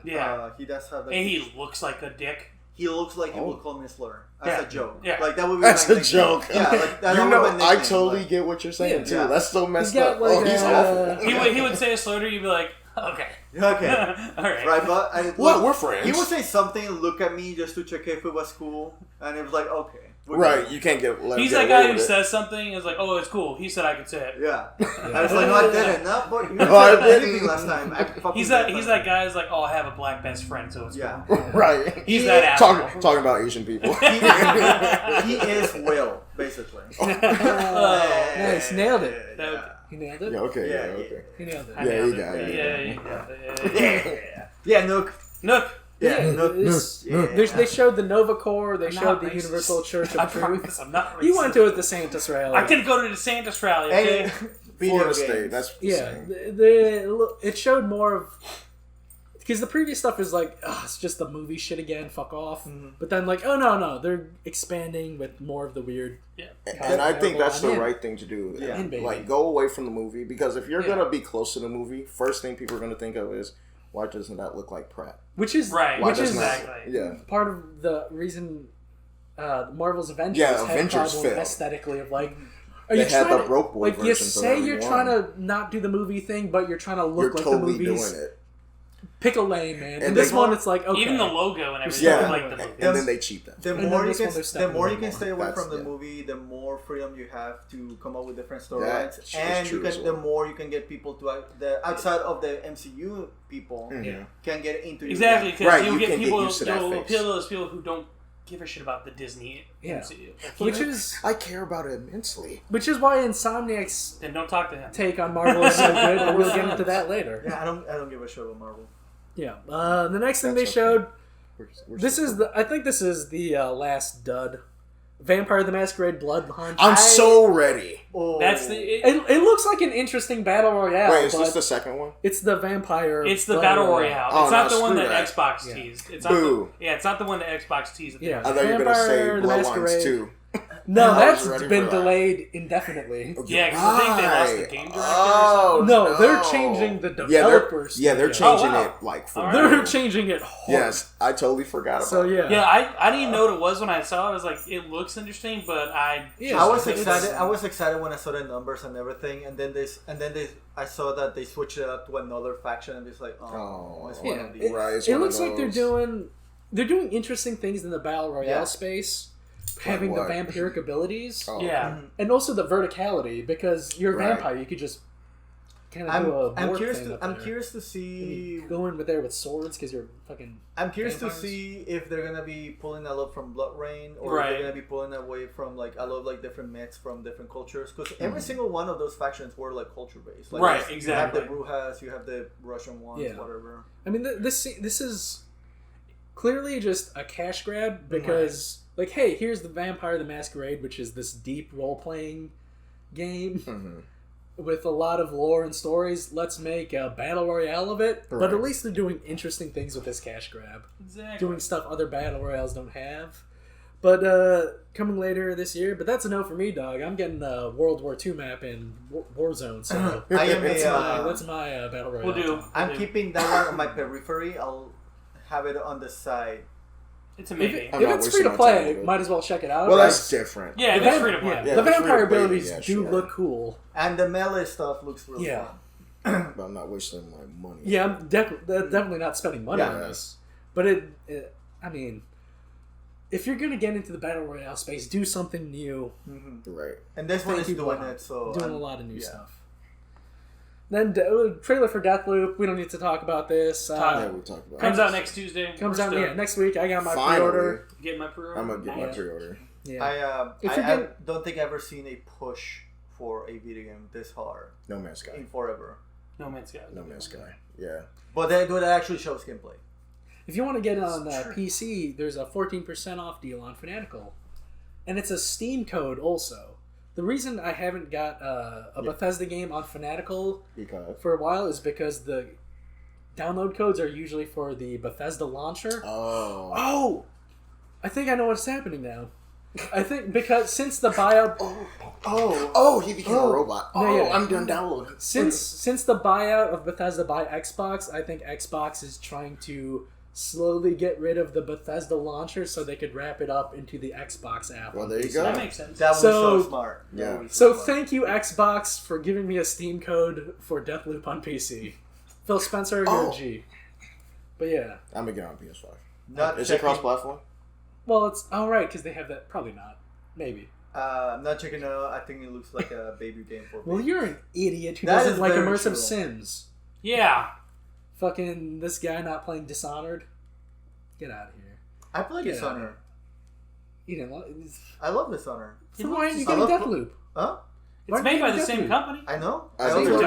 He does have that. And he looks like a dick. He looks like he will call me a slur. As a joke. Yeah. Like that would be That's my a joke. Yeah, like that You would know, be my I nickname, totally but- get what you're saying too. Yeah. That's so messed got, up. like, He's awful. He would say a slur, you'd be like, okay. Okay. All right. Right, but We're friends. He would say something, look at me just to check if it was cool, and it was like, okay. Right, you can't get. He's that guy who says something, is like, oh, it's cool. He said I could say it. Yeah. I was like, no, I didn't. No, but you I said didn't. anything last time. He's that guy who's like, oh, I have a black best friend, so it's cool. Right. He's that asshole. Talking about Asian people. He is Will, basically. Nice, nailed it. He nailed it. Yeah, okay. He nailed it. Yeah, he got it. Yeah, Nook. Yeah, Nook. They showed the Nova Corps. They showed the racist. Universal Church I of Truth. promise I'm not racist. You went to it the Santa's rally. I did go to the Santa's rally, okay? Florida State. That's it showed more of because the previous stuff is like it's just the movie shit again. Fuck off. Mm-hmm. But then like no, they're expanding with more of the weird. Yeah. And I think that's the Yeah. right thing to do. Yeah. Like, go away from the movie, because if you're going to be close to the movie, first thing people are going to think of is, why doesn't that look like Pratt? Which is right. Which is exactly. part of the reason Marvel's Avengers Yeah, had Avengers problem failed. aesthetically of like. They had the broke boy like you version, so say you're everyone- trying to not do the movie thing, but you're trying to look You're like totally the movies. doing it. Pick a lane, man. And And this they- one, it's like okay. Even the logo and everything. Yeah, Like the movie. and then they cheat that. The And more then you this one, can, they're stepping the more a you little can stay away That's- from the yeah. movie, the more freedom you have to come up with different That storylines, is and true you as can. well. The more you can get people to the outside of the MCU people Mhm. can get into your Exactly, game. because Right, you'll you get can get people, used to that you'll face. appeal to those people who don't give a shit about the Disney Yeah. MCU. Like, Which is I care about it immensely. why Insomniac's then don't talk to him. take on Marvel is so good, and we'll get into that later. Yeah, I don't give a shit about Marvel. Yeah. The next thing That's they okay. showed. I think this is the last dud. Vampire the Masquerade Blood Hunt. I'm so ready. Oh, That's the. It looks like an interesting battle royale. Wait, is but this the second one? it's the vampire. It's the Blood battle royale. Oh, It's not no, the one screw that that. Xbox Yeah. teased. It's Boo. Not it's not the one that Xbox teased. At the Yeah. end. I thought you were going to Vampire say the Bloodlines Masquerade. 2. No, that's been delayed indefinitely. Yeah, because I think they lost the game director or something. No, they're changing the developers. Yeah, they're changing it They're changing it hard. Yes, I totally forgot about it. So yeah. Yeah, I didn't even know what it was when I saw it. I was like, it looks interesting, but I was excited. I was excited when I saw the numbers and everything, and then I saw that they switched it up to another faction, and it's like, it's one of these. It looks like they're doing interesting things in the battle royale space. Having the vampiric abilities, and also the verticality, because you're a vampire, you could just kind of do a I'm curious to see go in there with swords because you're fucking. I'm curious to see if they're gonna be pulling a lot from Blood Rain, or if they're gonna be pulling away from like a lot of like different myths from different cultures. Because every single one of those factions were like culture based. Like, exactly. You have the Brujas, you have the Russian ones, whatever. I mean, this is clearly just a cash grab because. Like, hey, here's the Vampire the Masquerade, which is this deep role-playing game with a lot of lore and stories. Let's make a battle royale of it. Right. But at least they're doing interesting things with this cash grab. Exactly. Doing stuff other battle royales don't have. But coming later this year. But that's a no for me, dog. I'm getting a World War II map in Warzone. So that's my battle royale. I'm keeping that one on my periphery. I'll have it on the side. It's amazing. If it's free to play, might as well check it out. Well, that's different. Yeah, it's free to play. Yeah, the vampire abilities do look cool. And the melee stuff looks really fun. But I'm not wasting my money. Yeah, I'm definitely not spending money on this. But I mean, if you're going to get into the Battle Royale space, do something new. Right. And this one is doing it, so... Doing a lot of new stuff. Then trailer for Deathloop. We don't need to talk about this. We'll talk about it. Comes out next Tuesday. Comes out next week. I got my pre-order. Get my pre-order. I'm gonna get my pre-order. Yeah. I don't think I've ever seen a push for a video game this hard. No Man's Sky. In forever. No Man's Sky. No Man's Sky. Yeah. But that actually shows gameplay. If you want to get it on PC, there's a 14% off deal on Fanatical, and it's a Steam code also. The reason I haven't got a Bethesda game on Fanatical for a while is because the download codes are usually for the Bethesda launcher. Oh! I think I know what's happening now. I think because since the buyout... he became a robot. I'm done downloading. Since the buyout of Bethesda by Xbox, I think Xbox is trying to slowly get rid of the Bethesda launcher so they could wrap it up into the Xbox app. Well, there you go. That makes sense. That was so smart. Yeah. So thank you, Xbox, for giving me a Steam code for Deathloop on PC. Phil Spencer, you're a G. But yeah. I'm going to get on PS5. Is it cross-platform? Well, it's alright, because they have that. Probably not. Maybe. I'm not checking it out. I think it looks like a baby game for me. Well, you're an idiot who doesn't like immersive sims. Yeah. Fucking this guy not playing Dishonored. Get out of here. I played Dishonored. You didn't like I love Dishonored. So why aren't you getting Deathloop? Huh? It's made by the same company. I know. I do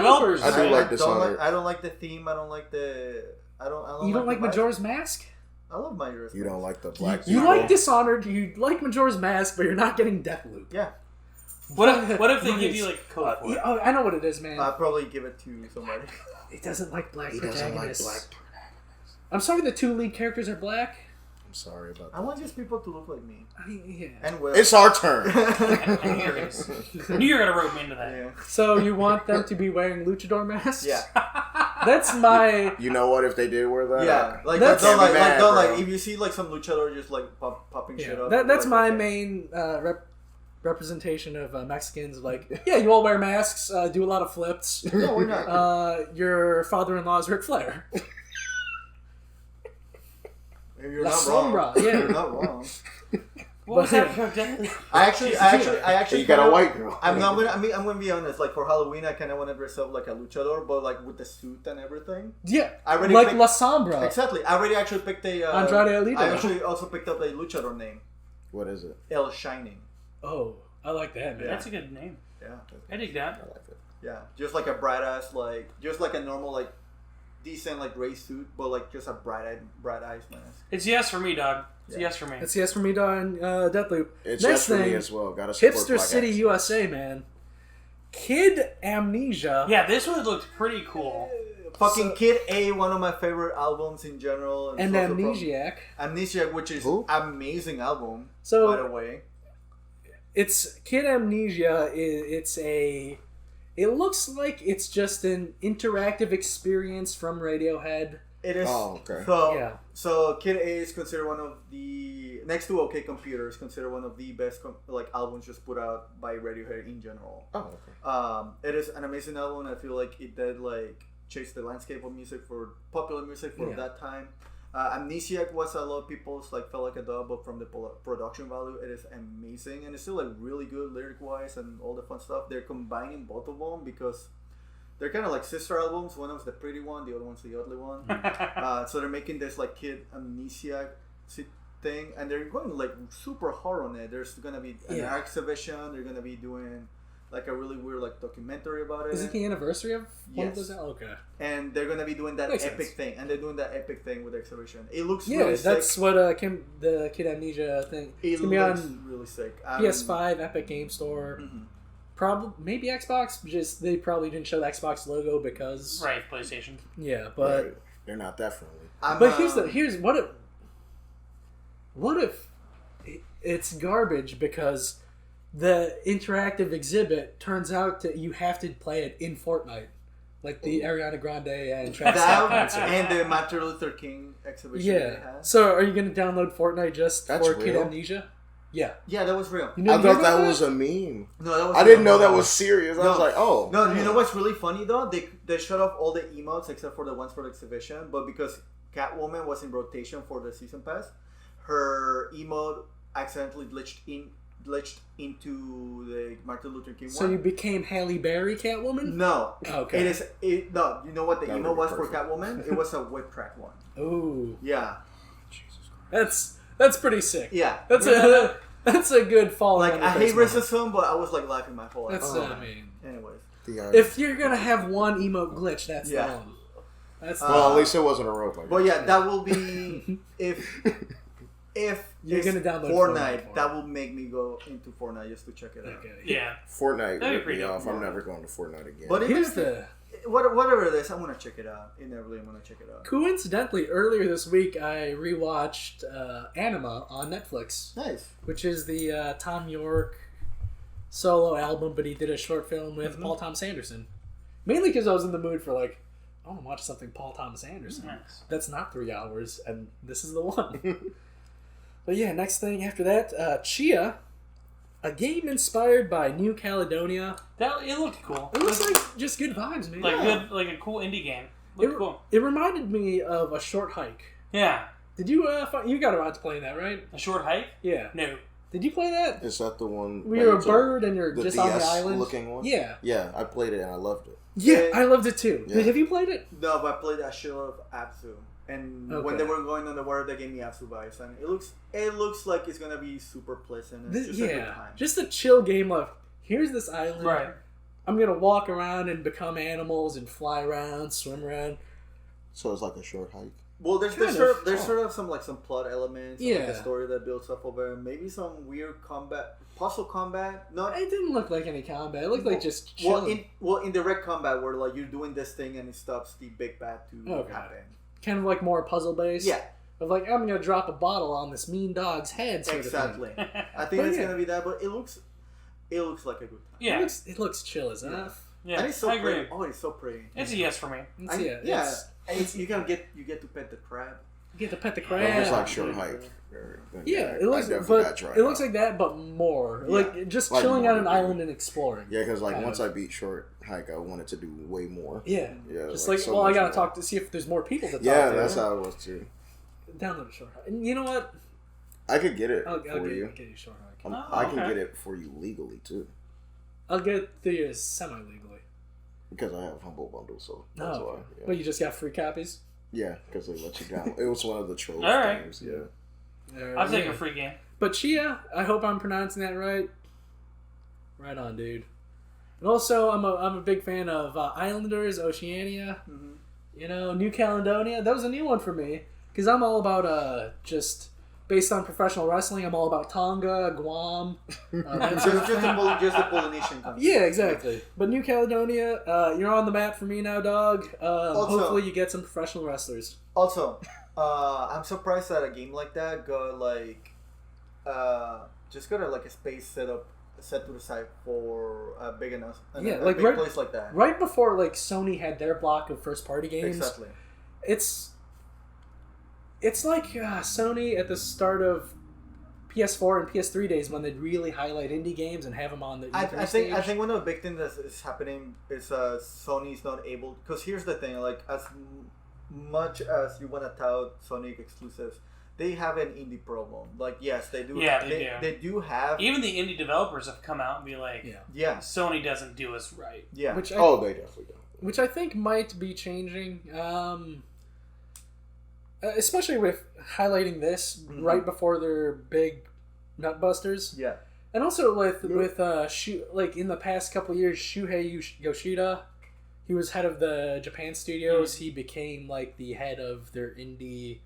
like Dishonored. I don't like the theme. I don't like the... You don't like Majora's Mask? I love Majora's Mask. You don't like the black You like Dishonored, you like Majora's Mask, but you're not getting Deathloop. Yeah. What if they give you like code for it? I know what it is, man. I'll probably give it to somebody. He doesn't like black protagonists. He doesn't like black protagonists. I'm sorry the two lead characters are black. I'm sorry about that. I want just people to look like me. I mean, yeah. And Will. It's our turn. I knew you were going to rope me into that. Yeah. So you want them to be wearing luchador masks? Yeah. That's my... You know what, if they did wear that? Yeah. Like, if you see like some luchador just like popping shit up. That's my main representation of Mexicans. Like, yeah, you all wear masks, do a lot of flips. No, we're not. Your father-in-law is Ric Flair. You're not wrong. Yeah. You're not wrong. What was that? I actually. You got a white girl. I'm gonna be honest. Like for Halloween, I kind of want to dress up like a luchador, but like with the suit and everything. Yeah, I already like La Sombra. Exactly. I already actually picked a Andrade Alito. I actually also picked up a luchador name. What is it? El Shining. Oh, I like that, man. That's a good name. Yeah. I dig that. I like it. Yeah, just like a bright ass, like just like a normal like decent like gray suit, but like just a bright eyes mask. It's yes for me, dog. It's yes for me. It's yes for me, dog. And Deathloop. It's Next yes for thing, me as well. Gotta support Hipster Black City, Action. USA, man. Kid Amnesia. Yeah, this one looked pretty cool. Fucking Kid A, one of my favorite albums in general. And Amnesiac. Amnesiac, which is amazing album, So, by the way. it's Kid Amnesia. It looks like it's just an interactive experience from Radiohead. It is. Oh, okay. So Kid A is considered one of the next to OK Computer is considered one of the best albums just put out by Radiohead in general. Oh, okay. It is an amazing album. I feel like it did chase the landscape of music for popular music for that time. Amnesiac was a lot of people's felt like a dub, but from the production value, it is amazing and it's still really good lyric wise and all the fun stuff. They're combining both of them because they're kind of like sister albums. One of the pretty one, the other one's the ugly one. So they're making this Kid Amnesiac thing, and they're going super hard on it. There's gonna be an exhibition. They're gonna be doing a really weird documentary about it. Is it the anniversary of one of those? Okay. And they're gonna be doing that Makes epic sense. thing, and they're doing that epic thing with the exhibition. It looks really that's sick. what the Kid Amnesia thing. It's gonna be on really sick. PS5, Epic Game Store. Mm-hmm. Probably maybe Xbox. Just they probably didn't show the Xbox logo because PlayStation. Yeah, but right. They're not that friendly. But here's what if it's garbage because the interactive exhibit turns out that you have to play it in Fortnite, like the Ariana Grande and Travis Scott concert. And the Martin Luther King exhibition. Yeah. So are you going to download Fortnite just That's for real? Kid Amnesia? Yeah. Yeah, that was real. You know, I thought that was a meme. No, that was I didn't know that was serious. I was like, oh. No, you know what's really funny though? They shut off all the emotes except for the ones for the exhibition, but because Catwoman was in rotation for the season pass, her emote accidentally glitched into the Martin Luther King one. So you became Halle Berry Catwoman? No. Okay. No, you know what the That emote would was be for perfect. Catwoman? It was a whip track one. Ooh. Yeah. Jesus Christ. That's pretty sick. Yeah. That's a good fall. I hate racism, but I was laughing my whole life. That's I mean. Anyways. If you're gonna have one emote glitch, that's the one. That's well, at least it wasn't a rope. But yeah, that will be if you're gonna download Fortnite, that will make me go into Fortnite just to check it out. Okay. Yeah. Fortnite That'd be ripped pretty me dope. off. I'm never going to Fortnite again. But Here's whatever it is, I'm gonna check it out. Inevitably, I'm gonna check it out. Coincidentally, earlier this week, I rewatched Anima on Netflix. Nice. Which is the Tom York solo album, but he did a short film with Paul Thomas Anderson. Mainly because I was in the mood for I want to watch something Paul Thomas Anderson. Nice. That's not 3 hours, and this is the one. But yeah, next thing after that, Tchia, a game inspired by New Caledonia. It looked cool. It looks like just good vibes, man. Good, a cool indie game. Looked cool. It reminded me of A Short Hike. Yeah. Did you you got around to playing that, right? A Short Hike? Yeah. No. Did you play that? Is that the one? Where you're a bird and you're just on the DS island? looking one? Yeah. Yeah, I played it and I loved it. Yeah, I loved it too. Yeah. Have you played it? No, but I played that shit of Absu. And when they were going on the water, they gave me Absu vibes, and it looks like it's gonna be super pleasant. And just a good time. Just a chill game of here's this island. Right. I'm gonna walk around and become animals and fly around, swim around. So it's like a short hike. Well, there's sort of some plot elements, like a story that builds up over, maybe some weird puzzle combat. No, it didn't look like any combat. It looked like just chilling. In direct combat where you're doing this thing and it stops the big bad to happen. Kind of like more puzzle based. Yeah. Of I'm gonna drop a bottle on this mean dog's head. Exactly. I think it's gonna be that, but it looks like a good time. Yeah. It looks chill as enough. Yeah. And it's so I agree. pretty. Oh, it's so pretty. It's a yes for me. You get to pet the crab. You get to pet the It crab. was like short hike. Yeah, it looks like that, but more just chilling on an island and exploring. Yeah, because once I beat short hike, I wanted to do way more. Yeah, just I gotta more. talk to see if there's more people to talk to. Yeah, that's how it was too. Download a short hike. And you know what? I could get it I'll for you. Get you short hike. I can get it for you legally too. I'll get it to you semi-legally. Because I have Humble Bundle, so that's why. Yeah. But you just got free copies? Yeah, because they let you down. It was one of the troll games, yeah. I'll take a free game. But Tchia, I hope I'm pronouncing that right. Right on, dude. And also, I'm a big fan of Islanders, Oceania. Mm-hmm. New Caledonia. That was a new one for me. Because I'm all about just... Based on professional wrestling, I'm all about Tonga, Guam. Just the Polynesian country. Yeah, exactly. But New Caledonia, you're on the map for me now, dog. Hopefully you get some professional wrestlers. Also, I'm surprised that a game like that got a space setup set to the side for a big enough, yeah, a like big place like that. Right before like Sony had their block of first party games. Exactly. It's like Sony at the start of PS4 and PS3 days when they'd really highlight indie games and have them on the E3 stage. I think one of the big things that is happening is Sony's not able, because here's the thing, like as much as you want to tout Sonic exclusives, they have an indie problem. Like, yes, they do. Yeah, they do have. Even the indie developers have come out and be like, yeah, Sony doesn't do us right. Yeah. They definitely don't. Which I think might be changing, especially with highlighting this right before their big nutbusters. Yeah. And also with like in the past couple of years, Shuhei Yoshida, he was head of the Japan studios. He became like the head of their indie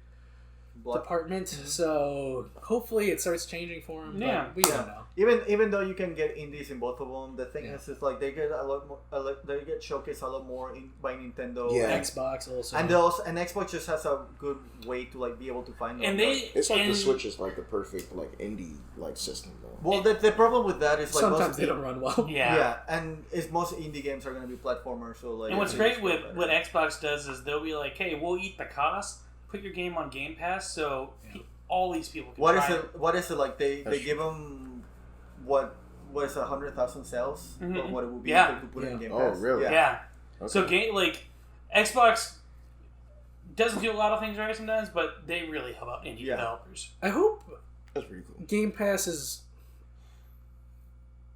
department. So hopefully it starts changing for him. Yeah, but we don't know. Even though you can get indies in both of them, the thing is like they get a lot more. They get showcased a lot more by Nintendo. Yeah. Xbox also. And Xbox just has a good way to like be able to find them. And it's like the Switch is like the perfect like indie like system though. Well, the problem with that is like sometimes they don't run well. Yeah, and most indie games are going to be platformers. So like, and what's great with what Xbox does is they'll be like, "Hey, we'll eat the cost. Put your game on Game Pass, so all these people can try it." What is it like? They give them what is 100,000 sales or what it would be to put it in Game Pass. Oh, really? Yeah. Okay. So Xbox doesn't do a lot of things right sometimes, but they really help out indie developers. I hope that's pretty cool. Game Pass is.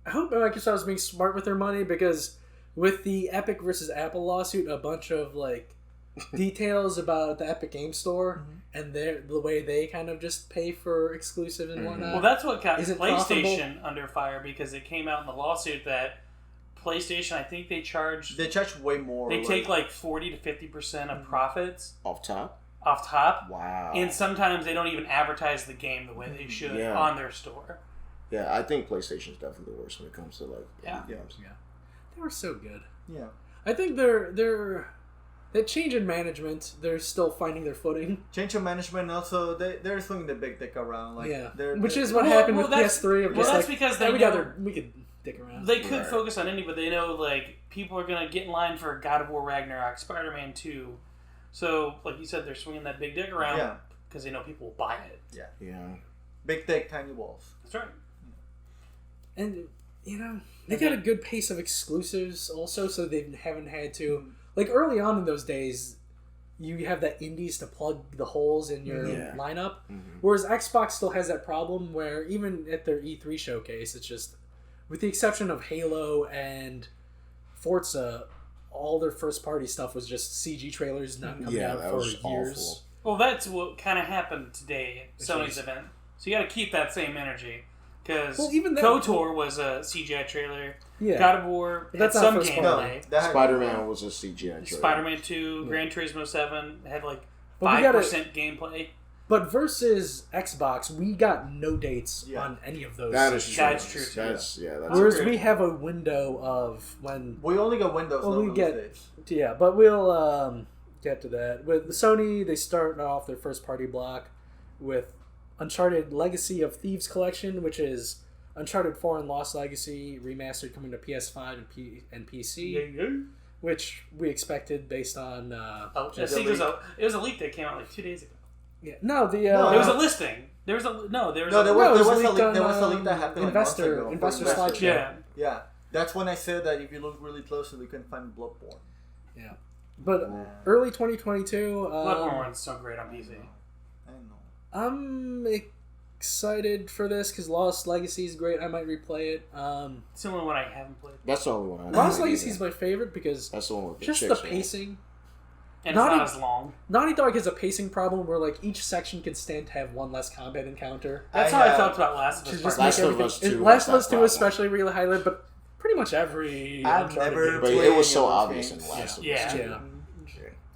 I hope Microsoft is being smart with their money, because with the Epic versus Apple lawsuit, a bunch of like details about the Epic Game Store and the way they kind of just pay for exclusive and whatnot. Well, that's what got Is PlayStation under fire, because it came out in the lawsuit that PlayStation, I think they charge way more. They take like 40 to 50% of profits off top. Wow. And sometimes they don't even advertise the game the way they should on their store. Yeah, I think PlayStation's definitely the worst when it comes to like games. Yeah. They were so good. Yeah. I think that change in management, they're still finding their footing. Change in management, also they're swinging the big dick around, like which is what happened with PS3. Of just that's because they we could dick around. They could focus on indie, but they know like people are gonna get in line for God of War Ragnarok, Spider-Man 2. So, like you said, they're swinging that big dick around because they know people will buy it. Yeah. Big dick, tiny balls. That's right. And they got a good pace of exclusives also, so they haven't had to. Like, early on in those days, you have that indies to plug the holes in your lineup. Whereas Xbox still has that problem where even at their E3 showcase, it's just, with the exception of Halo and Forza, all their first-party stuff was just CG trailers not coming out for years. Awful. Well, that's what kind of happened today at Sony's event. So you got to keep that same energy. Because KOTOR was a CGI trailer. Yeah. God of War had some gameplay. Spider-Man was a CGI trailer. Spider-Man 2, Gran Turismo 7 had like 5% gameplay. But versus Xbox, we got no dates on any of those. That is true. That's true too. That's whereas we have a window of when... We only got windows. Well, we get dates. Yeah, but we'll get to that. With Sony, they start off their first-party block with Uncharted Legacy of Thieves Collection, which is Uncharted 4 and Lost Legacy Remastered, coming to PS5 and PC, which we expected based on... it was a leak that came out like 2 days ago. Yeah, no, there was a listing. There was a leak that happened. Investor slideshow. Yeah, that's when I said that if you look really closely, we can find Bloodborne. Yeah, but early 2022. Bloodborne's so great on PC. I'm excited for this because Lost Legacy is great. I might replay it. It's the only one I haven't played. That's the only one. Lost Legacy is my favorite because that's the one with just the pacing. And it's not as long. Naughty Dog has a pacing problem where like each section can stand to have one less combat encounter. That's how I felt about Last of Us. Last of Us 2 especially really highlighted, but pretty much every. I've never. But it was so obvious in Last of Us 2.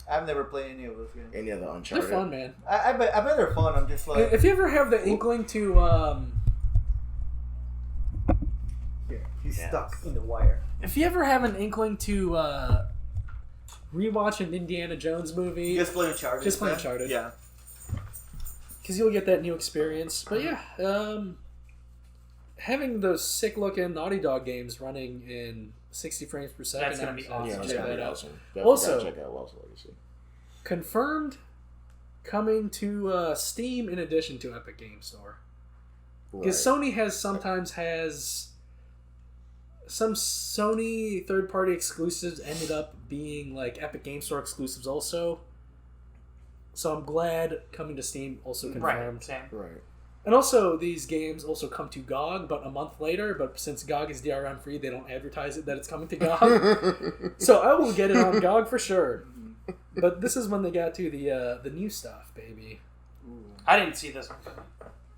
I've never played any of those games. Any of the Uncharted. They're fun, man. I bet they're fun. I'm just like... If you ever have the inkling to... He's stuck in the wire. If you ever have an inkling to rewatch an Indiana Jones movie... Just play Uncharted. Just play Uncharted. Yeah. Because you'll get that new experience. But yeah, having those sick looking Naughty Dog games running in 60 frames per second. That's gonna be awesome. Yeah, that's gonna be awesome. Also, check out Lost Legacy. Confirmed coming to Steam in addition to Epic Game Store. Because Sony sometimes has some Sony third-party exclusives ended up being like Epic Game Store exclusives also. So I'm glad coming to Steam also confirmed. Right. And also these games also come to GOG, but a month later. But since GOG is DRM free, they don't advertise it that it's coming to GOG. So I will get it on GOG for sure. But this is when they got to the new stuff, baby. I didn't see this one.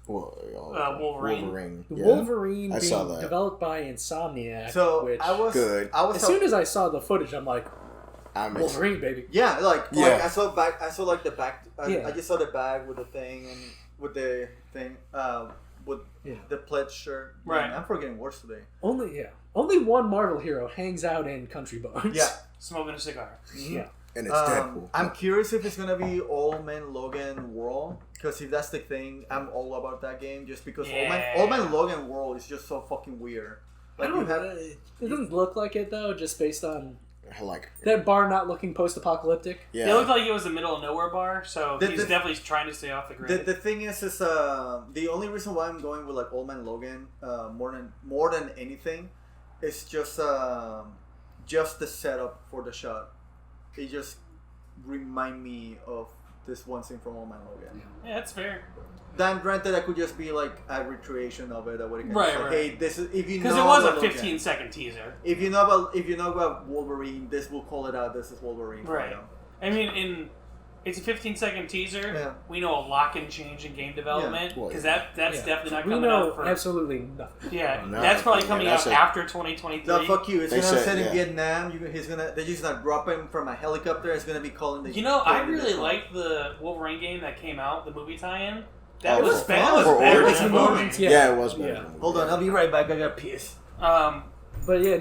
Wolverine. Yeah. Wolverine I being saw that. Developed by Insomniac. So which, I was good. As soon as I saw the footage, I'm like, Wolverine, baby. Yeah, like I saw like the back. Yeah. I just saw the bag with the thing and with the thing with the pledge shirt. Right. Man, I'm forgetting words today. Only one Marvel hero hangs out in Country Bones. Yeah, smoking a cigar. Yeah. And it's Deadpool. I'm curious if it's gonna be Old Man Logan World, because if that's the thing, I'm all about that game. Just because Old Man Logan World is just so fucking weird. Like it doesn't look like it though, just based on like that bar not looking post-apocalyptic. Yeah, it looked like it was a middle of nowhere bar, so he's definitely trying to stay off the grid. The thing is the only reason why I'm going with like Old Man Logan more than anything, is just the setup for the shot. It just remind me of this one scene from Old Man Logan. Yeah, that's fair. Then granted, I could just be like a recreation of it. Right. Hey, this is if you know because it was a Logan, 15-second teaser. If you know about Wolverine, this will call it out. This is Wolverine. Right. I mean, it's a 15-second teaser. Yeah. We know a lot can change in game development because that's definitely not coming out for absolutely nothing. Yeah, that's probably coming out after 2023. No, fuck you. It's gonna set in Vietnam. They're just gonna drop him from a helicopter. It's gonna be calling the. I really liked the Wolverine game that came out, the movie tie-in. That was better than the movie. Yeah, it was better. Hold on, I'll be right back. I got piss. But yeah,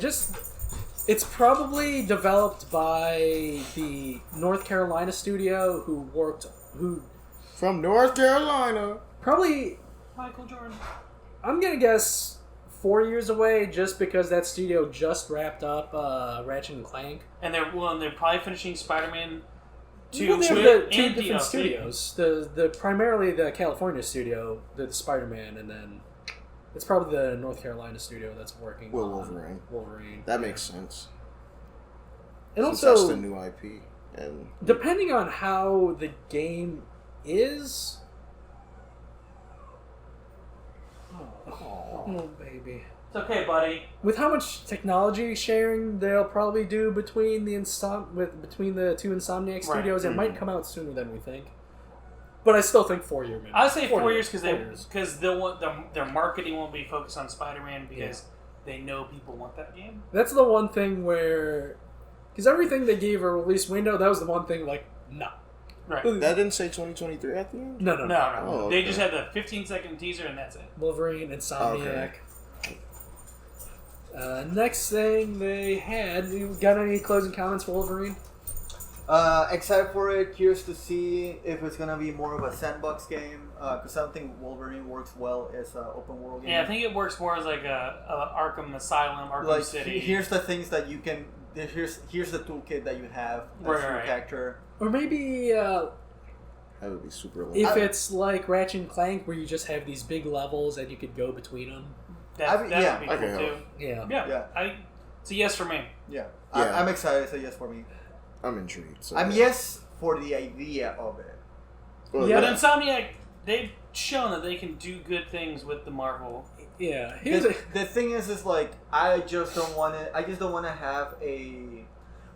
it's probably developed by the North Carolina studio who from North Carolina. Probably Michael Jordan. I'm gonna guess 4 years away, just because that studio just wrapped up Ratchet and Clank, and they're probably finishing Spider-Man. They have the two different studios. The primarily the California studio, the Spider-Man, and then it's probably the North Carolina studio that's working on Wolverine. That makes sense. And since also, that's the new IP, and depending on how the game is. Oh, baby. It's okay, buddy. With how much technology sharing they'll probably do between the two Insomniac studios, it might come out sooner than we think. But I still think 4 years. I'd say 4 years because they'll want their marketing won't be focused on Spider-Man because they know people want that game. That's the one thing where, because everything they gave a release window, that was the one thing like no. Right. That didn't say 2023 at the end? No. Oh, okay. They just had the 15-second teaser and that's it. Wolverine, Insomniac. Next thing they had, you got any closing comments for Wolverine? Except for it, curious to see if it's gonna be more of a sandbox game. Because I don't think Wolverine works well as an open world game. Yeah, I think it works more as like a Arkham Asylum, Arkham City. Here's the things that you can. Here's the toolkit that you have as your character. Or maybe that would be super limited. If it's like Ratchet and Clank, where you just have these big levels and you could go between them. That would be cool too. Yeah. It's a yes for me. Yeah. I'm excited. It's a yes for me. I'm intrigued. So I'm yes for the idea of it. Well, but Insomniac, they've shown that they can do good things with the Marvel. Yeah. The thing is like I just don't want to have a.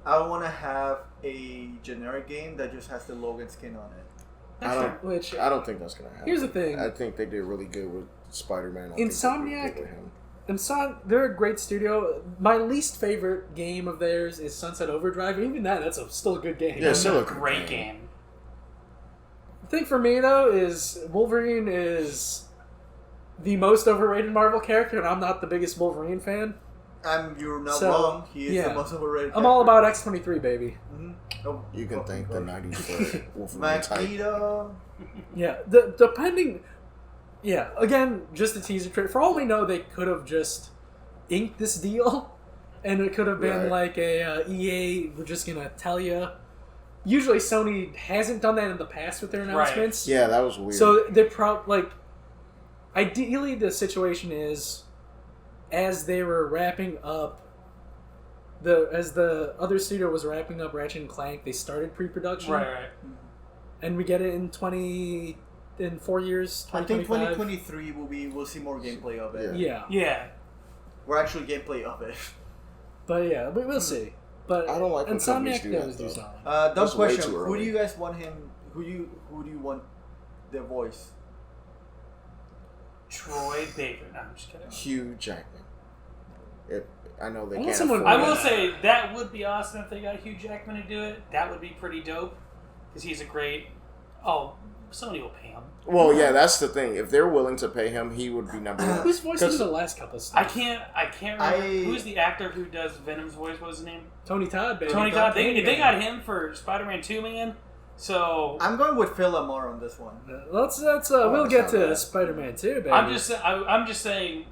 I don't want to have a generic game that just has the Logan skin on it. I don't think that's gonna happen. Here's the thing. I think they did really good with Spider-Man. Insomniac. They're a great studio. My least favorite game of theirs is Sunset Overdrive. Even that's still a good game. Yeah, still a great game. The thing for me though is Wolverine is the most overrated Marvel character, and I'm not the biggest Wolverine fan. You're not wrong. He is the most overrated. I'm all about X-23, baby. Mm-hmm. Oh, you can thank the 90s for Wolverine Magneto. Yeah, depending. Yeah, again, just a teaser trailer. For all we know, they could have just inked this deal, and it could have been like a EA, we're just going to tell you. Usually Sony hasn't done that in the past with their announcements. Right. Yeah, that was weird. So they ideally the situation is, as they were wrapping up, as the other studio was wrapping up Ratchet and Clank, they started pre-production. Right. And we get it in 4 years. I think 2023 we'll see more gameplay of it. Yeah. We're actually gameplay of it. But yeah, we'll see. But I don't like when companies do that, though. Dumb question. Who do you guys want him? Who do you want their voice? Troy Baker. No, I'm just kidding. Hugh Jackman. I know they can't. I will say that would be awesome if they got Hugh Jackman to do it. That would be pretty dope because he's a great. Oh, Sony will pay him. Well, yeah, that's the thing. If they're willing to pay him, he would be number one. Who's voicing the last couple of stuff? I can't remember. Who's the actor who does Venom's voice? What was his name? Tony Todd, baby. Tony Todd. They got him for Spider-Man 2, man. So I'm going with Phil Lamar on this one. We'll get to Spider-Man 2, baby. I'm just saying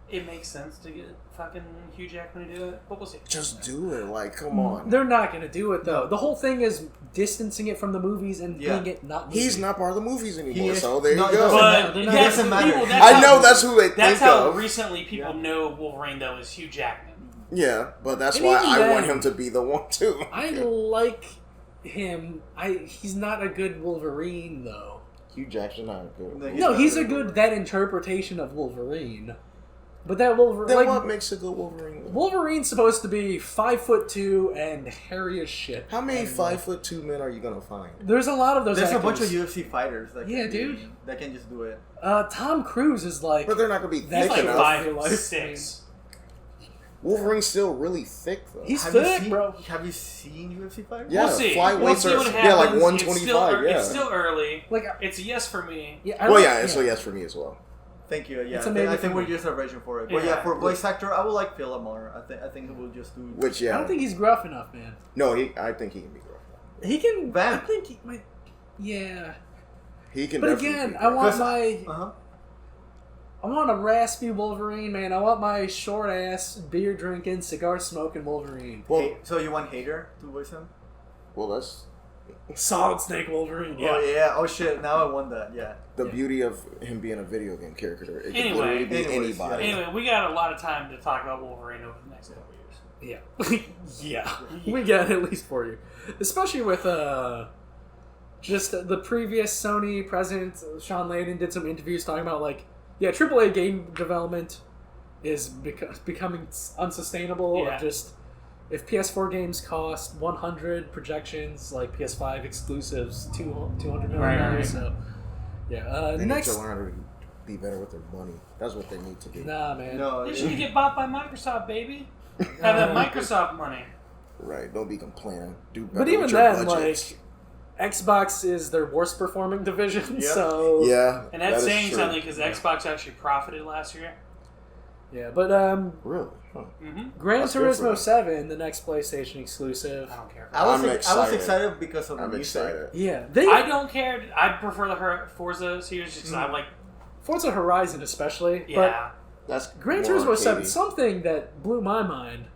it makes sense to get fucking Hugh Jackman to do it, but we'll see. Just do it, like, come on. They're not going to do it, though. The whole thing is distancing it from the movies and being it not movies. He's not part of the movies anymore, so there you go. But it doesn't matter. I know that's who they think of. That's how recently people know Wolverine, though, is Hugh Jackman. Yeah, but that's why I want him to be the one, too. I like him. He's not a good Wolverine, though. Hugh Jackson's not good. No, he's a good that interpretation of Wolverine. But that Wolverine... Then what makes a good Wolverine? Wolverine's supposed to be 5'2" and hairy as shit. How many 5'2" men are you gonna find? There's a lot of those. There's a bunch of UFC fighters that that can just do it. Tom Cruise is like... But they're not gonna be thick like enough. 5'6". Wolverine's still really thick, though. He's thick, bro. Have you seen UFC fighters? Yeah, we'll see. Flyweights We'll see are like 125. It's still early. It's a yes for me. Yeah, it's a yes for me as well. Thank you. Yeah, I think we're just a version for it. But for voice actor, I would like Phil Lamar. I think he will just do. I don't think he's gruff enough, man. No, I think he can be gruff. He can. Vamp. I think he might. Yeah. He can. But again, I want I want a raspy Wolverine, man. I want my short ass, beer drinking, cigar smoking Wolverine. Well, so you want Hader to voice him? Well, that's Solid Snake Wolverine. Yeah. Oh yeah. Oh shit. Now I want that. Yeah. The beauty of him being a video game character. It can literally be anybody. Anyway, we got a lot of time to talk about Wolverine over the next couple years. Yeah. We got at least 4 years. Especially with just the previous Sony president, Sean Layden, did some interviews talking about AAA game development is becoming unsustainable. Yeah. Of just if PS4 games cost 100 projections, like PS5 exclusives, $200 million. Right. So yeah, they need to learn to be better with their money. That's what they need to do. Nah, man. No, they should get bought by Microsoft, baby. Have that Microsoft money. Right. Don't be complaining. Do better. But even with your then, budgets. Xbox is their worst performing division. Yep. So yeah, and that's saying something because Xbox actually profited last year. Yeah, but really, huh. Gran Turismo 7, the next PlayStation exclusive. I don't care. I was excited because of the music. Excited. Yeah, I don't care. I prefer the Forza series because I like Forza Horizon especially. Yeah, but that's Gran Turismo 7. Something that blew my mind.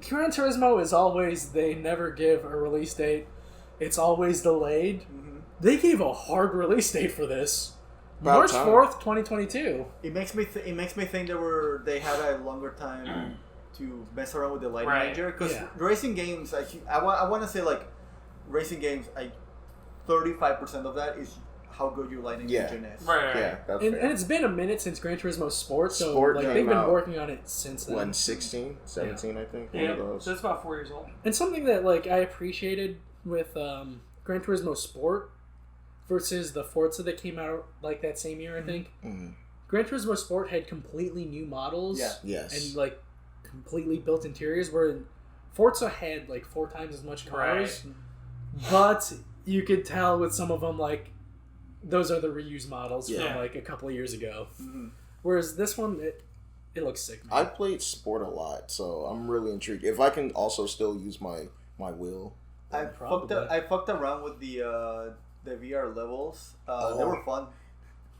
Gran Turismo is always, they never give a release date. It's always delayed. Mm-hmm. They gave a hard release date for this. March 4th, 2022. It makes me think they had a longer time to mess around with the lighting manager because racing games, I want to say racing games, 35% of that is how good your lighting engine is. Right. Yeah, and it's been a minute since Gran Turismo Sport, so they've been working on it since then. 16, 17, I think. Yeah, so it's about 4 years old. And something that I appreciated with Gran Turismo Sport versus the Forza that came out that same year, I think. Mm-hmm. Gran Turismo Sport had completely new models. Yeah. Yes. And completely built interiors, where Forza had 4 times as much cars. Right. But you could tell with some of them those are the reused models from a couple of years ago. Mm-hmm. Whereas this one, it looks sick, man. I played Sport a lot, so I'm really intrigued. If I can also still use my wheel. I fucked around with the the VR levels. They were fun,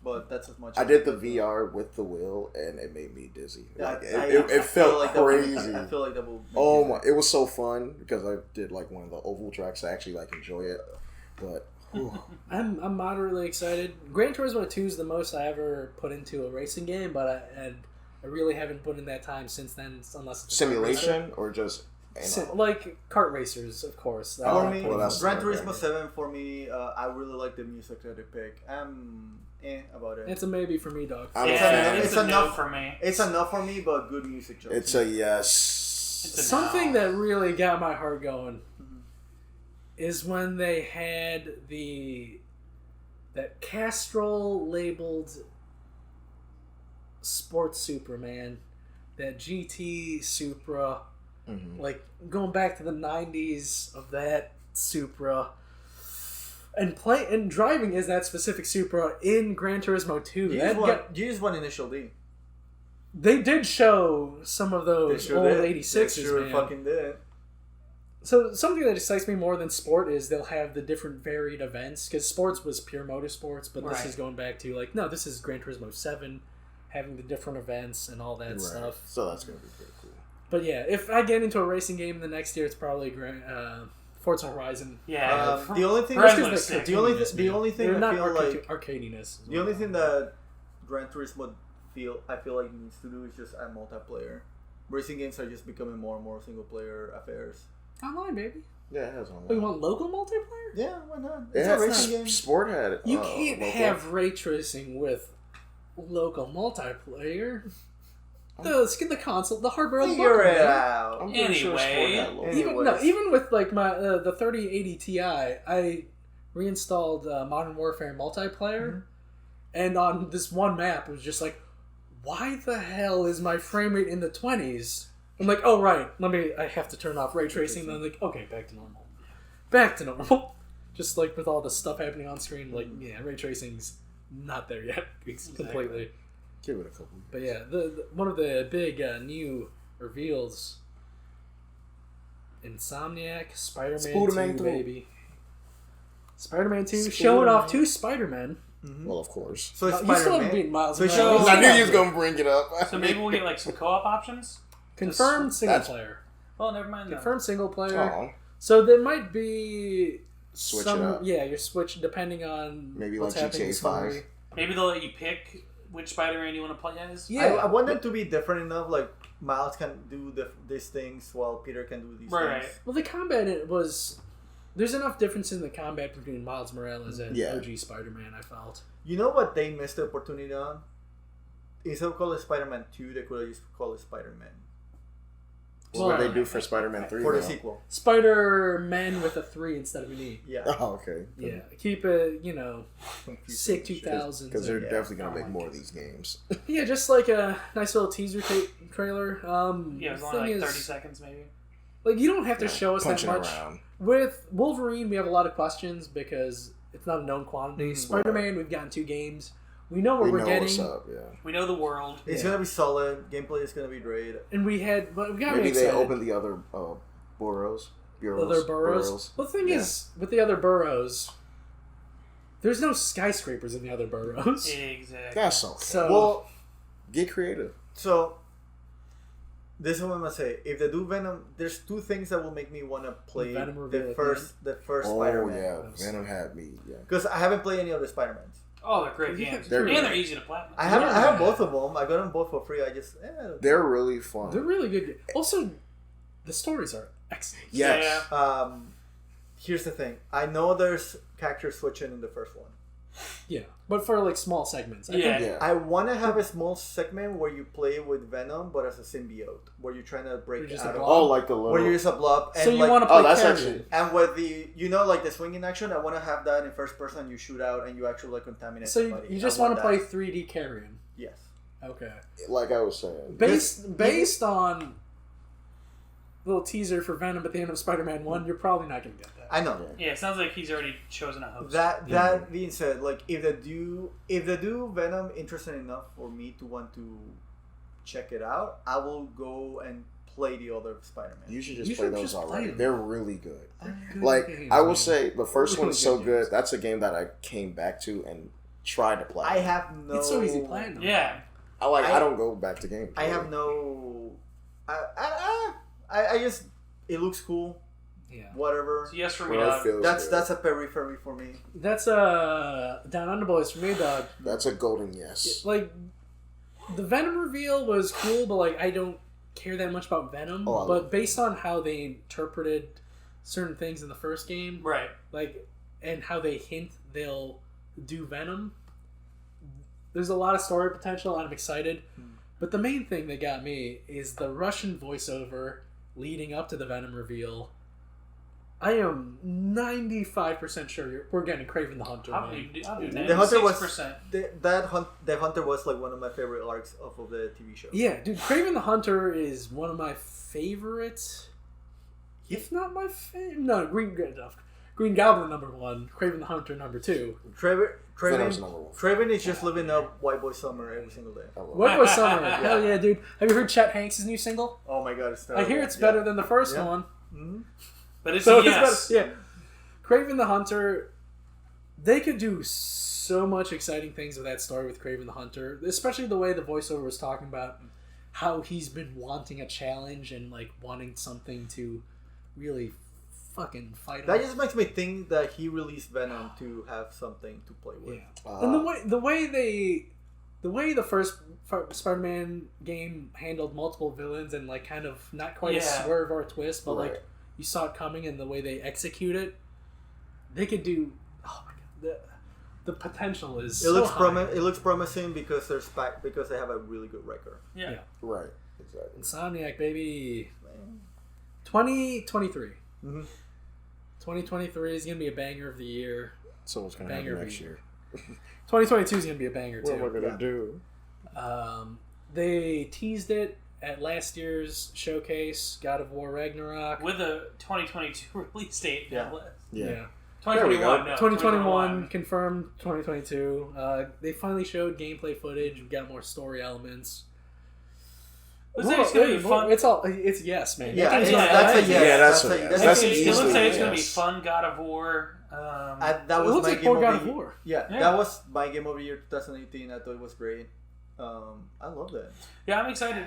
but that's as much. I did the VR with the wheel, and it made me dizzy. Yeah, it felt like crazy. I feel like that will. Oh my! It was so fun because I did like one of the oval tracks. I actually like enjoy it, but. I'm moderately excited. Gran Turismo 2 is the most I ever put into a racing game, but I really haven't put in that time since then, unless it's simulation or just like kart racers, of course. For me, Gran Turismo 7 for me, I really like the music that they pick. I'm about it. It's a maybe for me, dog. It's enough for me. It's enough for me, but good music choice. It's a yes. Something that really got my heart going is when they had that Castrol labeled Sports Superman, that GT Supra, like going back to the 90s of that Supra, and driving as that specific Supra in Gran Turismo 2. You just won Initial D. They did show some of those old 86s, They sure man. fucking did. So something that excites me more than sport is they'll have the different varied events, because sports was pure motorsports, but this is going back to like, no, this is Gran Turismo 7, having the different events and all that stuff. So that's going to be pretty cool. But yeah, if I get into a racing game the next year, it's probably Forza Horizon. Yeah. The only thing I that Gran Turismo I feel like needs to do is just add multiplayer. Racing games are just becoming more and more single player affairs. Online, baby. Yeah, it has online. Oh, you want local multiplayer? Yeah, why not? It's a racing game. Sport had it. You can't have ray tracing with local multiplayer. The console, the hardware on the Figure it out. I'm pretty sure Sport had local. Even with like my the 3080 Ti, I reinstalled Modern Warfare multiplayer, and on this one map, it was just like, why the hell is my frame rate in the 20s? I'm like, oh right, I have to turn off ray tracing. Then I'm like, okay, back to normal. Just like with all the stuff happening on screen, like ray tracing's not there yet completely. Give it a couple. But yeah, the one of the big new reveals, Insomniac, Spider-Man 2, baby. Spider-Man 2 showing off 2 Spider-Men. Well, of course. So it's you still haven't beaten Miles Morales. I knew you was gonna bring it up. So maybe we'll get like some co-op options. Confirmed single player. Oh, never mind. Confirmed single player. Oh. So there might be Switch it up. Yeah, you're switch depending on maybe what's like happening GTA 5. Maybe they'll let you pick which Spider-Man you want to play as. Yeah, I want them to be different enough. Like Miles can do these things while Peter can do these things. Well, the combat there's enough difference in the combat between Miles Morales and OG Spider-Man. I felt. You know what they missed the opportunity on? Instead of calling it Spider-Man 2, they could have just called it Spider-Man. What did they do for Spider-Man 3? For the sequel. Spider-Man with a 3 instead of an E. Yeah. Oh, okay. Yeah. Keep it, sick 2000s. Because they're definitely going to make more of these games. Yeah, just like a nice little teaser trailer. It was only like 30 seconds maybe. Like, you don't have to show us that much. Around. With Wolverine, we have a lot of questions because it's not a known quantity. Spider-Man, we've gotten 2 games. We know what we're getting. What's up, We know the world. It's going to be solid. Gameplay is going to be great. And we got maybe they opened the other boroughs. Other boroughs. Well, the thing is, with the other boroughs, there's no skyscrapers in the other boroughs. Exactly. That's so well, get creative. So, this is what I'm going to say. If they do Venom, there's 2 things that will make me want to play the first Spider-Man. Oh, yeah. Venom had me, Because I haven't played any of the Spider-Mans. Oh, they're great games. They're easy to platinum. I have both of them. I got them both for free. They're really fun. They're really good. Also, the stories are excellent. Yes. Yeah. Here's the thing. I know there's character switching in the first one. Yeah, but for like small segments. I want to have a small segment where you play with Venom, but as a symbiote, where you're trying to break out of. Like the little. Where you're just a blob. And so you want to play actually. And with the, like the swinging action, I want to have that in first person. You shoot out and you actually like contaminate somebody. So you just want to play 3D Carrion. Yes. Okay. Like I was saying. Based on little teaser for Venom at the end of Spider-Man 1, you're probably not going to get that. I know. Yeah, it sounds like he's already chosen a host. That being said, like if they do Venom interesting enough for me to want to check it out, I will go and play the other Spider-Man. You should just play those already. They're really good. Like, I will say, the first one's so good. That's a game that I came back to and tried to play. I have no... It's so easy playing them. Yeah. I don't go back to games. I have no... I just... It looks cool. Yeah. Whatever. So yes for me, dog. That's a periphery for me. That's a Down Under Boys for me, dog. That's a golden yes. Like, the Venom reveal was cool, but like I don't care that much about Venom. But based on how they interpreted certain things in the first game, right? Like, and how they hint they'll do Venom, there's a lot of story potential. I'm excited. But the main thing that got me is the Russian voiceover leading up to the Venom reveal. I am 95% sure we're getting Kraven the Hunter. The Hunter was the Hunter was like one of my favorite arcs of the TV show. Yeah, dude, Kraven the Hunter is one of my favorites. If not my favorite, no, Green Goblin #1, Kraven the Hunter #2. Kraven is just living up White Boy Summer every single day. White Boy Summer, hell yeah, dude. Have you heard Chet Hanks' new single? Oh my god, it's terrible. I hear it's better than the first one. Mm-hmm. But it's yes. Yeah. Kraven the Hunter, they could do so much exciting things with that story with Kraven the Hunter, especially the way the voiceover was talking about how he's been wanting a challenge and like wanting something to really fucking fight. That just makes me think that he released Venom to have something to play with. Yeah. And the way the first Spider-Man game handled multiple villains and like kind of not quite a swerve or a twist, but like you saw it coming, and the way they execute it, they could do. Oh my god, the potential is. It looks promising because because they have a really good record. Yeah. Right. Exactly. Insomniac, baby. 2023. Mm-hmm. 2023 is gonna be a banger of the year. So what's gonna happen next year? 2022 is gonna be a banger too. What am I gonna do? They teased it at last year's showcase, God of War Ragnarok, with a 2022 release date. Yeah. 2021. 2021 confirmed. 2022. They finally showed gameplay footage. We got more story elements. It's gonna be fun. It's yes, man. Yeah, that's a yes. Yeah, that's a yes. It looks like it's gonna be fun. God of War. That was my game God of War. Yeah, that was my game of the year 2018. I thought it was great. I love that. Yeah, I'm excited.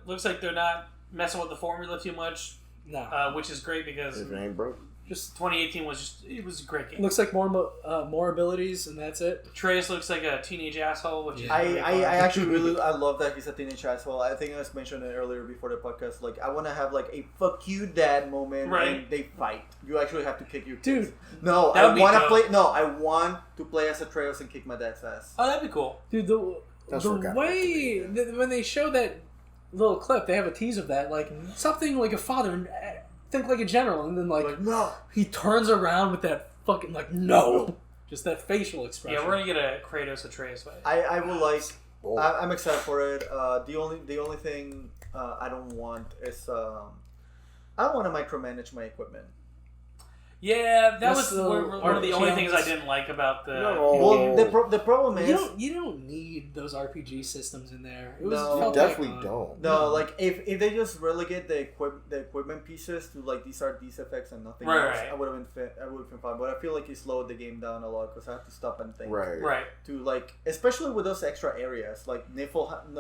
Looks like they're not messing with the formula too much. No, which is great because if it ain't broke. Just 2018 was a great game. Looks like more abilities, and that's it. Atreus looks like a teenage asshole, which I actually really love that he's a teenage asshole. I think I was mentioned it earlier before the podcast. Like, I want to have like a fuck you dad moment, and they fight. You actually have to kick your kids. Dude. No, I want to play. No, I want to play as Atreus and kick my dad's ass. Oh, that'd be cool, dude. The way when they show that little clip, they have a tease of that, like something like a father and think like a general, and then like no, he turns around with that fucking like no, just that facial expression. Yeah, we're gonna get a Kratos Atreus fight. I will like. I'm excited for it. The only thing I don't want is I don't want to micromanage my equipment. Yeah, that was one of the only things I didn't like about the. Well, the problem is you don't need those RPG systems in there. You definitely don't. No, like if they just relegate the equipment pieces to like these effects and nothing else, I would have been fine. But I feel like it slowed the game down a lot because I have to stop and think. Right. To like, especially with those extra areas like Niflheim.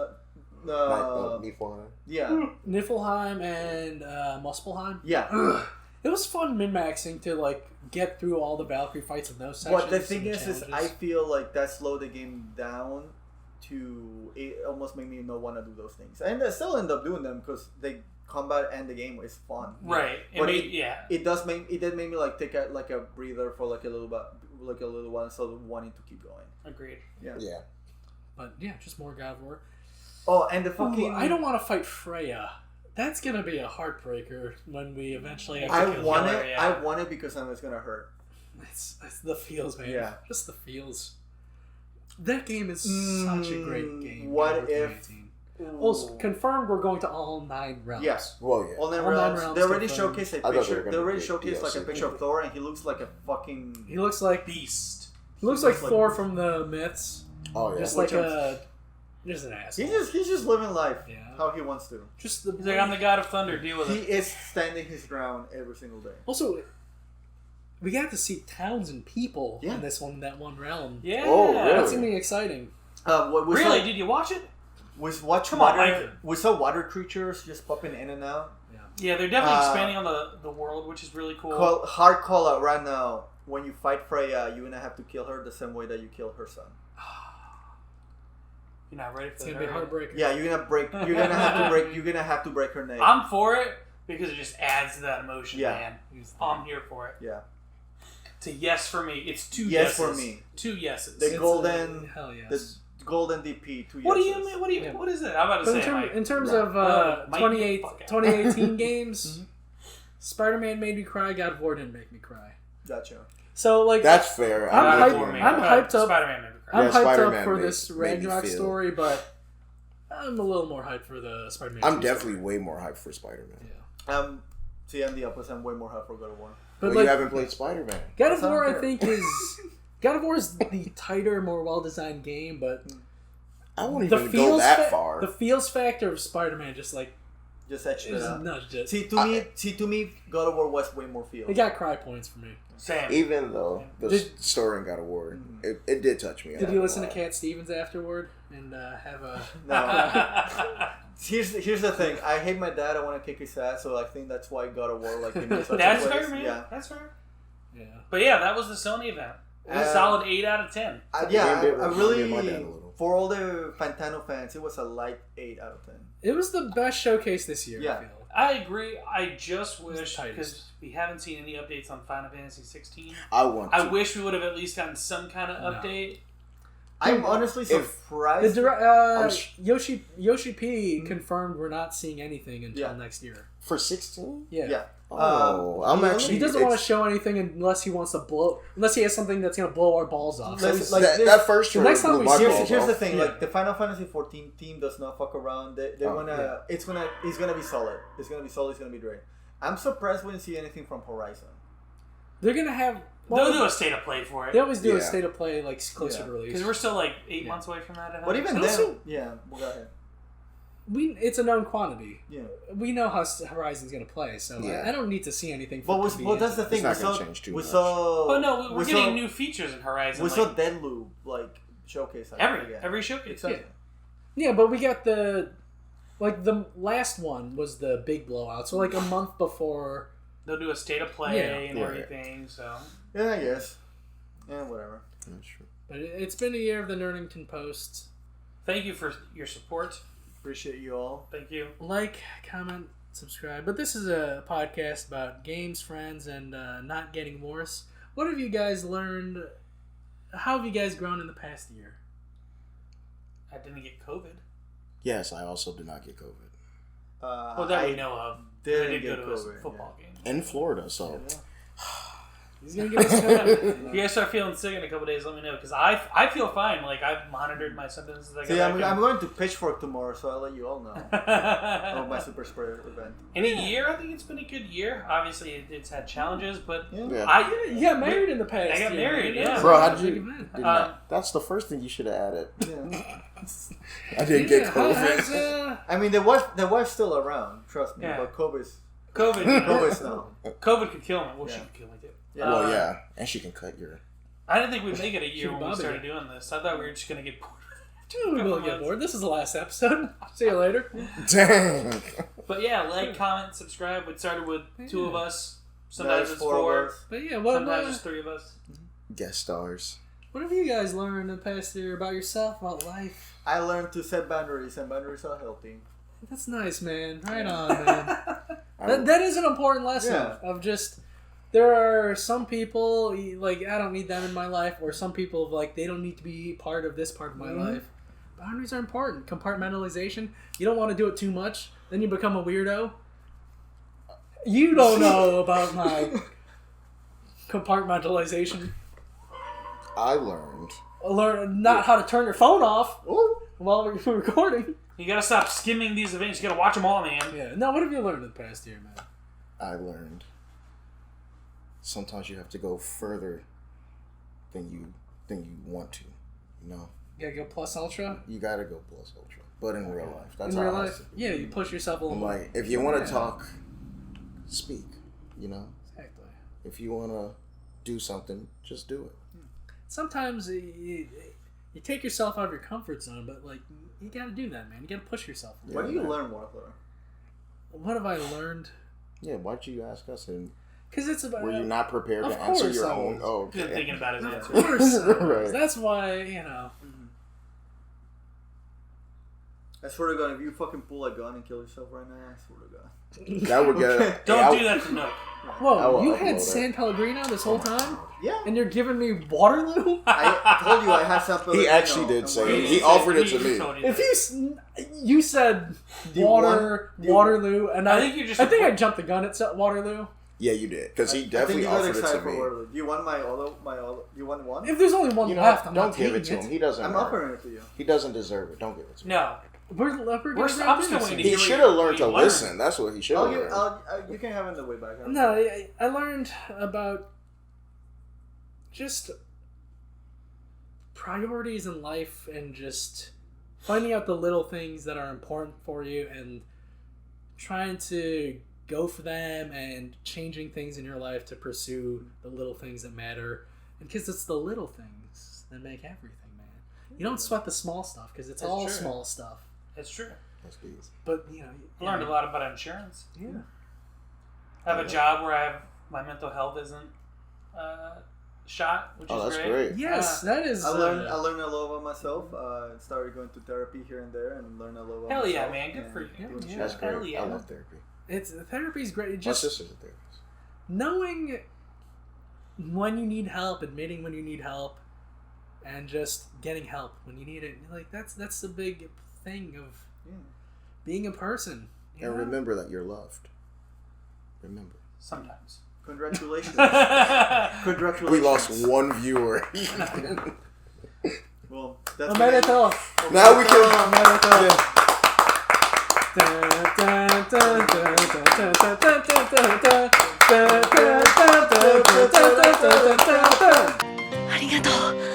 Yeah. Niflheim and Muspelheim. Yeah. It was fun min-maxing to like get through all the Valkyrie fights in those sections. But the thing is I feel like that slowed the game down to it almost made me not want to do those things. And I still end up doing them because the combat and the game is fun. Right. It did make me like take a breather for like a little while, so wanting to keep going. Agreed. Yeah. Yeah. But yeah, just more God of War. Oh, and the fucking. I don't want to fight Freya. That's gonna be a heartbreaker when we eventually have to I want it because then it's gonna hurt. It's the feels, man. Yeah. Just the feels. That game is such a great game. What if? Also, confirmed we're going to all 9 realms. Yes. Well, yeah. All 9 realms. They already showcased a picture. They already showcased like a picture of Thor, and he looks like a fucking. He looks like beast. He looks like Thor from the myths. Oh yeah. Just like a Just an asshole. He's just living life Yeah. how he wants to. Just He's like, I'm the god of thunder. Deal with He it. is standing his ground every single day. Also, we got to see towns and people Yeah. in that one realm. Yeah. Oh, really? That's gonna be exciting. Really? Did you watch it? We Come on, water. Mike. We saw water creatures just popping in and out. Yeah, they're definitely expanding on the world, which is really cool. Hard call out right now. When you fight Freya, you're gonna have to kill her the same way that you killed her son. You're not ready for It's that. gonna be a heartbreaker. Yeah, you're gonna break. You're gonna have to break. You're gonna have to break her neck. I'm for it because it just adds to that emotion, Yeah. man. I'm here for it. Yeah. It's a yes for me. It's two Yes yeses. for me. 2 yeses. The golden. Hell yes. The golden DP. 2 yeses. What do you mean? What is it? I'm about to But say, Mike. in terms of Mike, 2018 games, Spider-Man made me cry. God of War didn't make me cry. Gotcha. So like That's fair. I'm God of War made me hyped cry. up. Spider-Man made me cry. I'm Yeah, hyped Spider-Man up for made- this made me Ragnarok feel- story, but I'm a little more hyped for the Spider-Man. I'm 2 definitely story. way more hyped for Spider-Man. Yeah. See, I'm the opposite. I'm way more hyped for God of War. But Well, like, you haven't played Spider-Man. God of That's War, I unfair. think God of War is the tighter, more well-designed game, but I won't the even go that far. The feels factor of Spider-Man just like Just etched it is out. nudged it. See, to me, God of War was way more feel. It got cry points for me. Same. Even though the Did- story in God of War, it did touch me. Did you listen to Cat Stevens afterward and have a? No. Here's the thing. I hate my dad. I want to kick his ass. So I think that's why God of War like gave me such That's a place. fair, man. Yeah. That's fair. Yeah. But yeah, that was the Sony event. It was a solid 8 out of 10. I Me and really, my dad a little. for all the Fantano fans, it was a light 8 out of 10. It was the best showcase this year. Yeah. I feel. I agree. I just was wish, the tightest. because we haven't seen any updates on Final Fantasy 16. I want to. I wish we would have at least gotten some kind of update. I'm honestly The surprised. Yoshi P confirmed we're not seeing anything until next year. For 16? Yeah. Oh, I'm actually. He doesn't want to show anything unless he wants to unless he has something that's going to blow our balls off. Let's- So like that, this- that first trailer next time blew we my see- balls Here's the off. thing, Yeah. like the Final Fantasy 14 team does not fuck around. They're gonna, it's gonna be solid. It's gonna be solid. It's gonna be great. I'm surprised we didn't see anything from Horizon. they're going to have. They'll do a state of play for They it. always do a Yeah. state of play like closer to Because release. we're still like 8 months away from that. But even And then, also- yeah. Well, go ahead. It's a known quantity. Yeah. We know how Horizon's going to play, so Yeah. I don't need to see anything. But For that's the thing. not We gonna saw. change too We much. saw. But no, we're we getting saw, new features in Horizon. We like, saw Deathloop like showcase. every showcase. Exactly. Yeah, but we got the last one was the big blowout. So like a month before. They'll do a state of play Yeah. and Right. everything. So Yeah, I guess. Yeah, whatever. That's true. But it's been a year of the Nerdington Post. thank you for your support. Appreciate you all. Thank you. Like, comment, subscribe. But this is a podcast about games, friends, and not getting worse. What have you guys learned? How have you guys grown in the past year? I didn't get COVID. Yes, I also did not get COVID. Well, that we know of. I didn't did go get to a COVID, football game. In Florida, so. He's gonna get us If you guys start feeling sick in a couple days, let me know because I feel fine. Like I've monitored my symptoms. As I See, got I'm back going to Pitchfork tomorrow, so I'll let you all know. Oh, my super spreader event. in a year, I think it's been a good year. Obviously, it's had challenges, but Yeah. You got married in the past. I got year, married, man. yeah. That's Bro, a how did big you? event. Did not, that's the first thing you should have added. Yeah. I didn't get how's, COVID. I mean, the wife's still around. Trust me, Yeah. but COVID's no. COVID could kill me. Well, she Yeah. could kill me too. Yeah. Well, yeah, and she can cut your. I didn't think we'd make it a year Shoot, when we Bobby. started doing this. I thought we were just gonna get bored. We will get bored. This is the last episode. See you later. Dang. But yeah, like, comment, subscribe. We started with 2 of us. Sometimes Now it's of 4. us. But yeah, what Sometimes it's 3 of us. Guest stars. what have you guys learned in the past year about yourself, about life? I learned to set boundaries, and boundaries are healthy. That's nice, man. Right on, man. That is an important lesson of just there are some people like I don't need them in my life, or some people like they don't need to be part of this part of my life. Boundaries are important. Compartmentalization. You don't want to do it too much, then you become a weirdo. You don't know about my compartmentalization. I learned. Learn not how to turn your phone off while we're recording. You gotta stop skimming these events. You gotta watch them all, man. Yeah. Now, what have you learned in the past year, man? I learned. Sometimes you have to go further than you want to. You know. You gotta go plus ultra? You gotta go plus ultra. But in real life. That's in real how life? Yeah, you push yourself a little more. Like, if you want to talk, speak, you know? Exactly. If you want to do something, just do it. Sometimes you take yourself out of your comfort zone, but, like, you gotta do that, man. You gotta push yourself. What do you learn, Warfare? What have I learned? Yeah, why'd you ask us? Because it's about... Were you not prepared to answer your own? Oh, okay. Been thinking about his answer. Of course. Right. That's why, you know... I swear to God, if you fucking pull a gun and kill yourself right now, I swear to God. That would get... Don't do that to Nook. Whoa, you had San Pellegrino this whole time? Yeah. And you're giving me Waterloo? I told you I had San Pellegrino. He actually did say it. He offered it to me. If you said Waterloo, and I think I jumped the gun at Waterloo. Yeah, you did, because he definitely offered it to me. Do you want you want one? If there's only one left, I'm don't not give it to him. He doesn't. I'm offering it to you. He doesn't deserve it. Don't give it to him. No. I'm still waiting to He should have learned to listen. That's what he should have learned. You can have it on the way back. No, I learned about just priorities in life and just finding out the little things that are important for you and trying to go for them and changing things in your life to pursue the little things that matter. And because it's the little things that make everything, man. You don't sweat the small stuff because it's all small stuff. It's true. But, you know... I learned a lot about insurance. Yeah. I have a job where my mental health isn't shot, which is that's great. Yes, that is... I learned a lot about myself. Started going to therapy here and there and learned a lot about myself. Hell yeah, man. Good for you. Yeah. That's great. Hell yeah. I love therapy. Therapy's great. My sister's a therapist. Knowing when you need help, admitting when you need help, and just getting help when you need it. Like, that's the big thing of being a person. And remember that you're loved. Remember. Sometimes. Congratulations. We lost one viewer. Well, that's now we can. Arigato.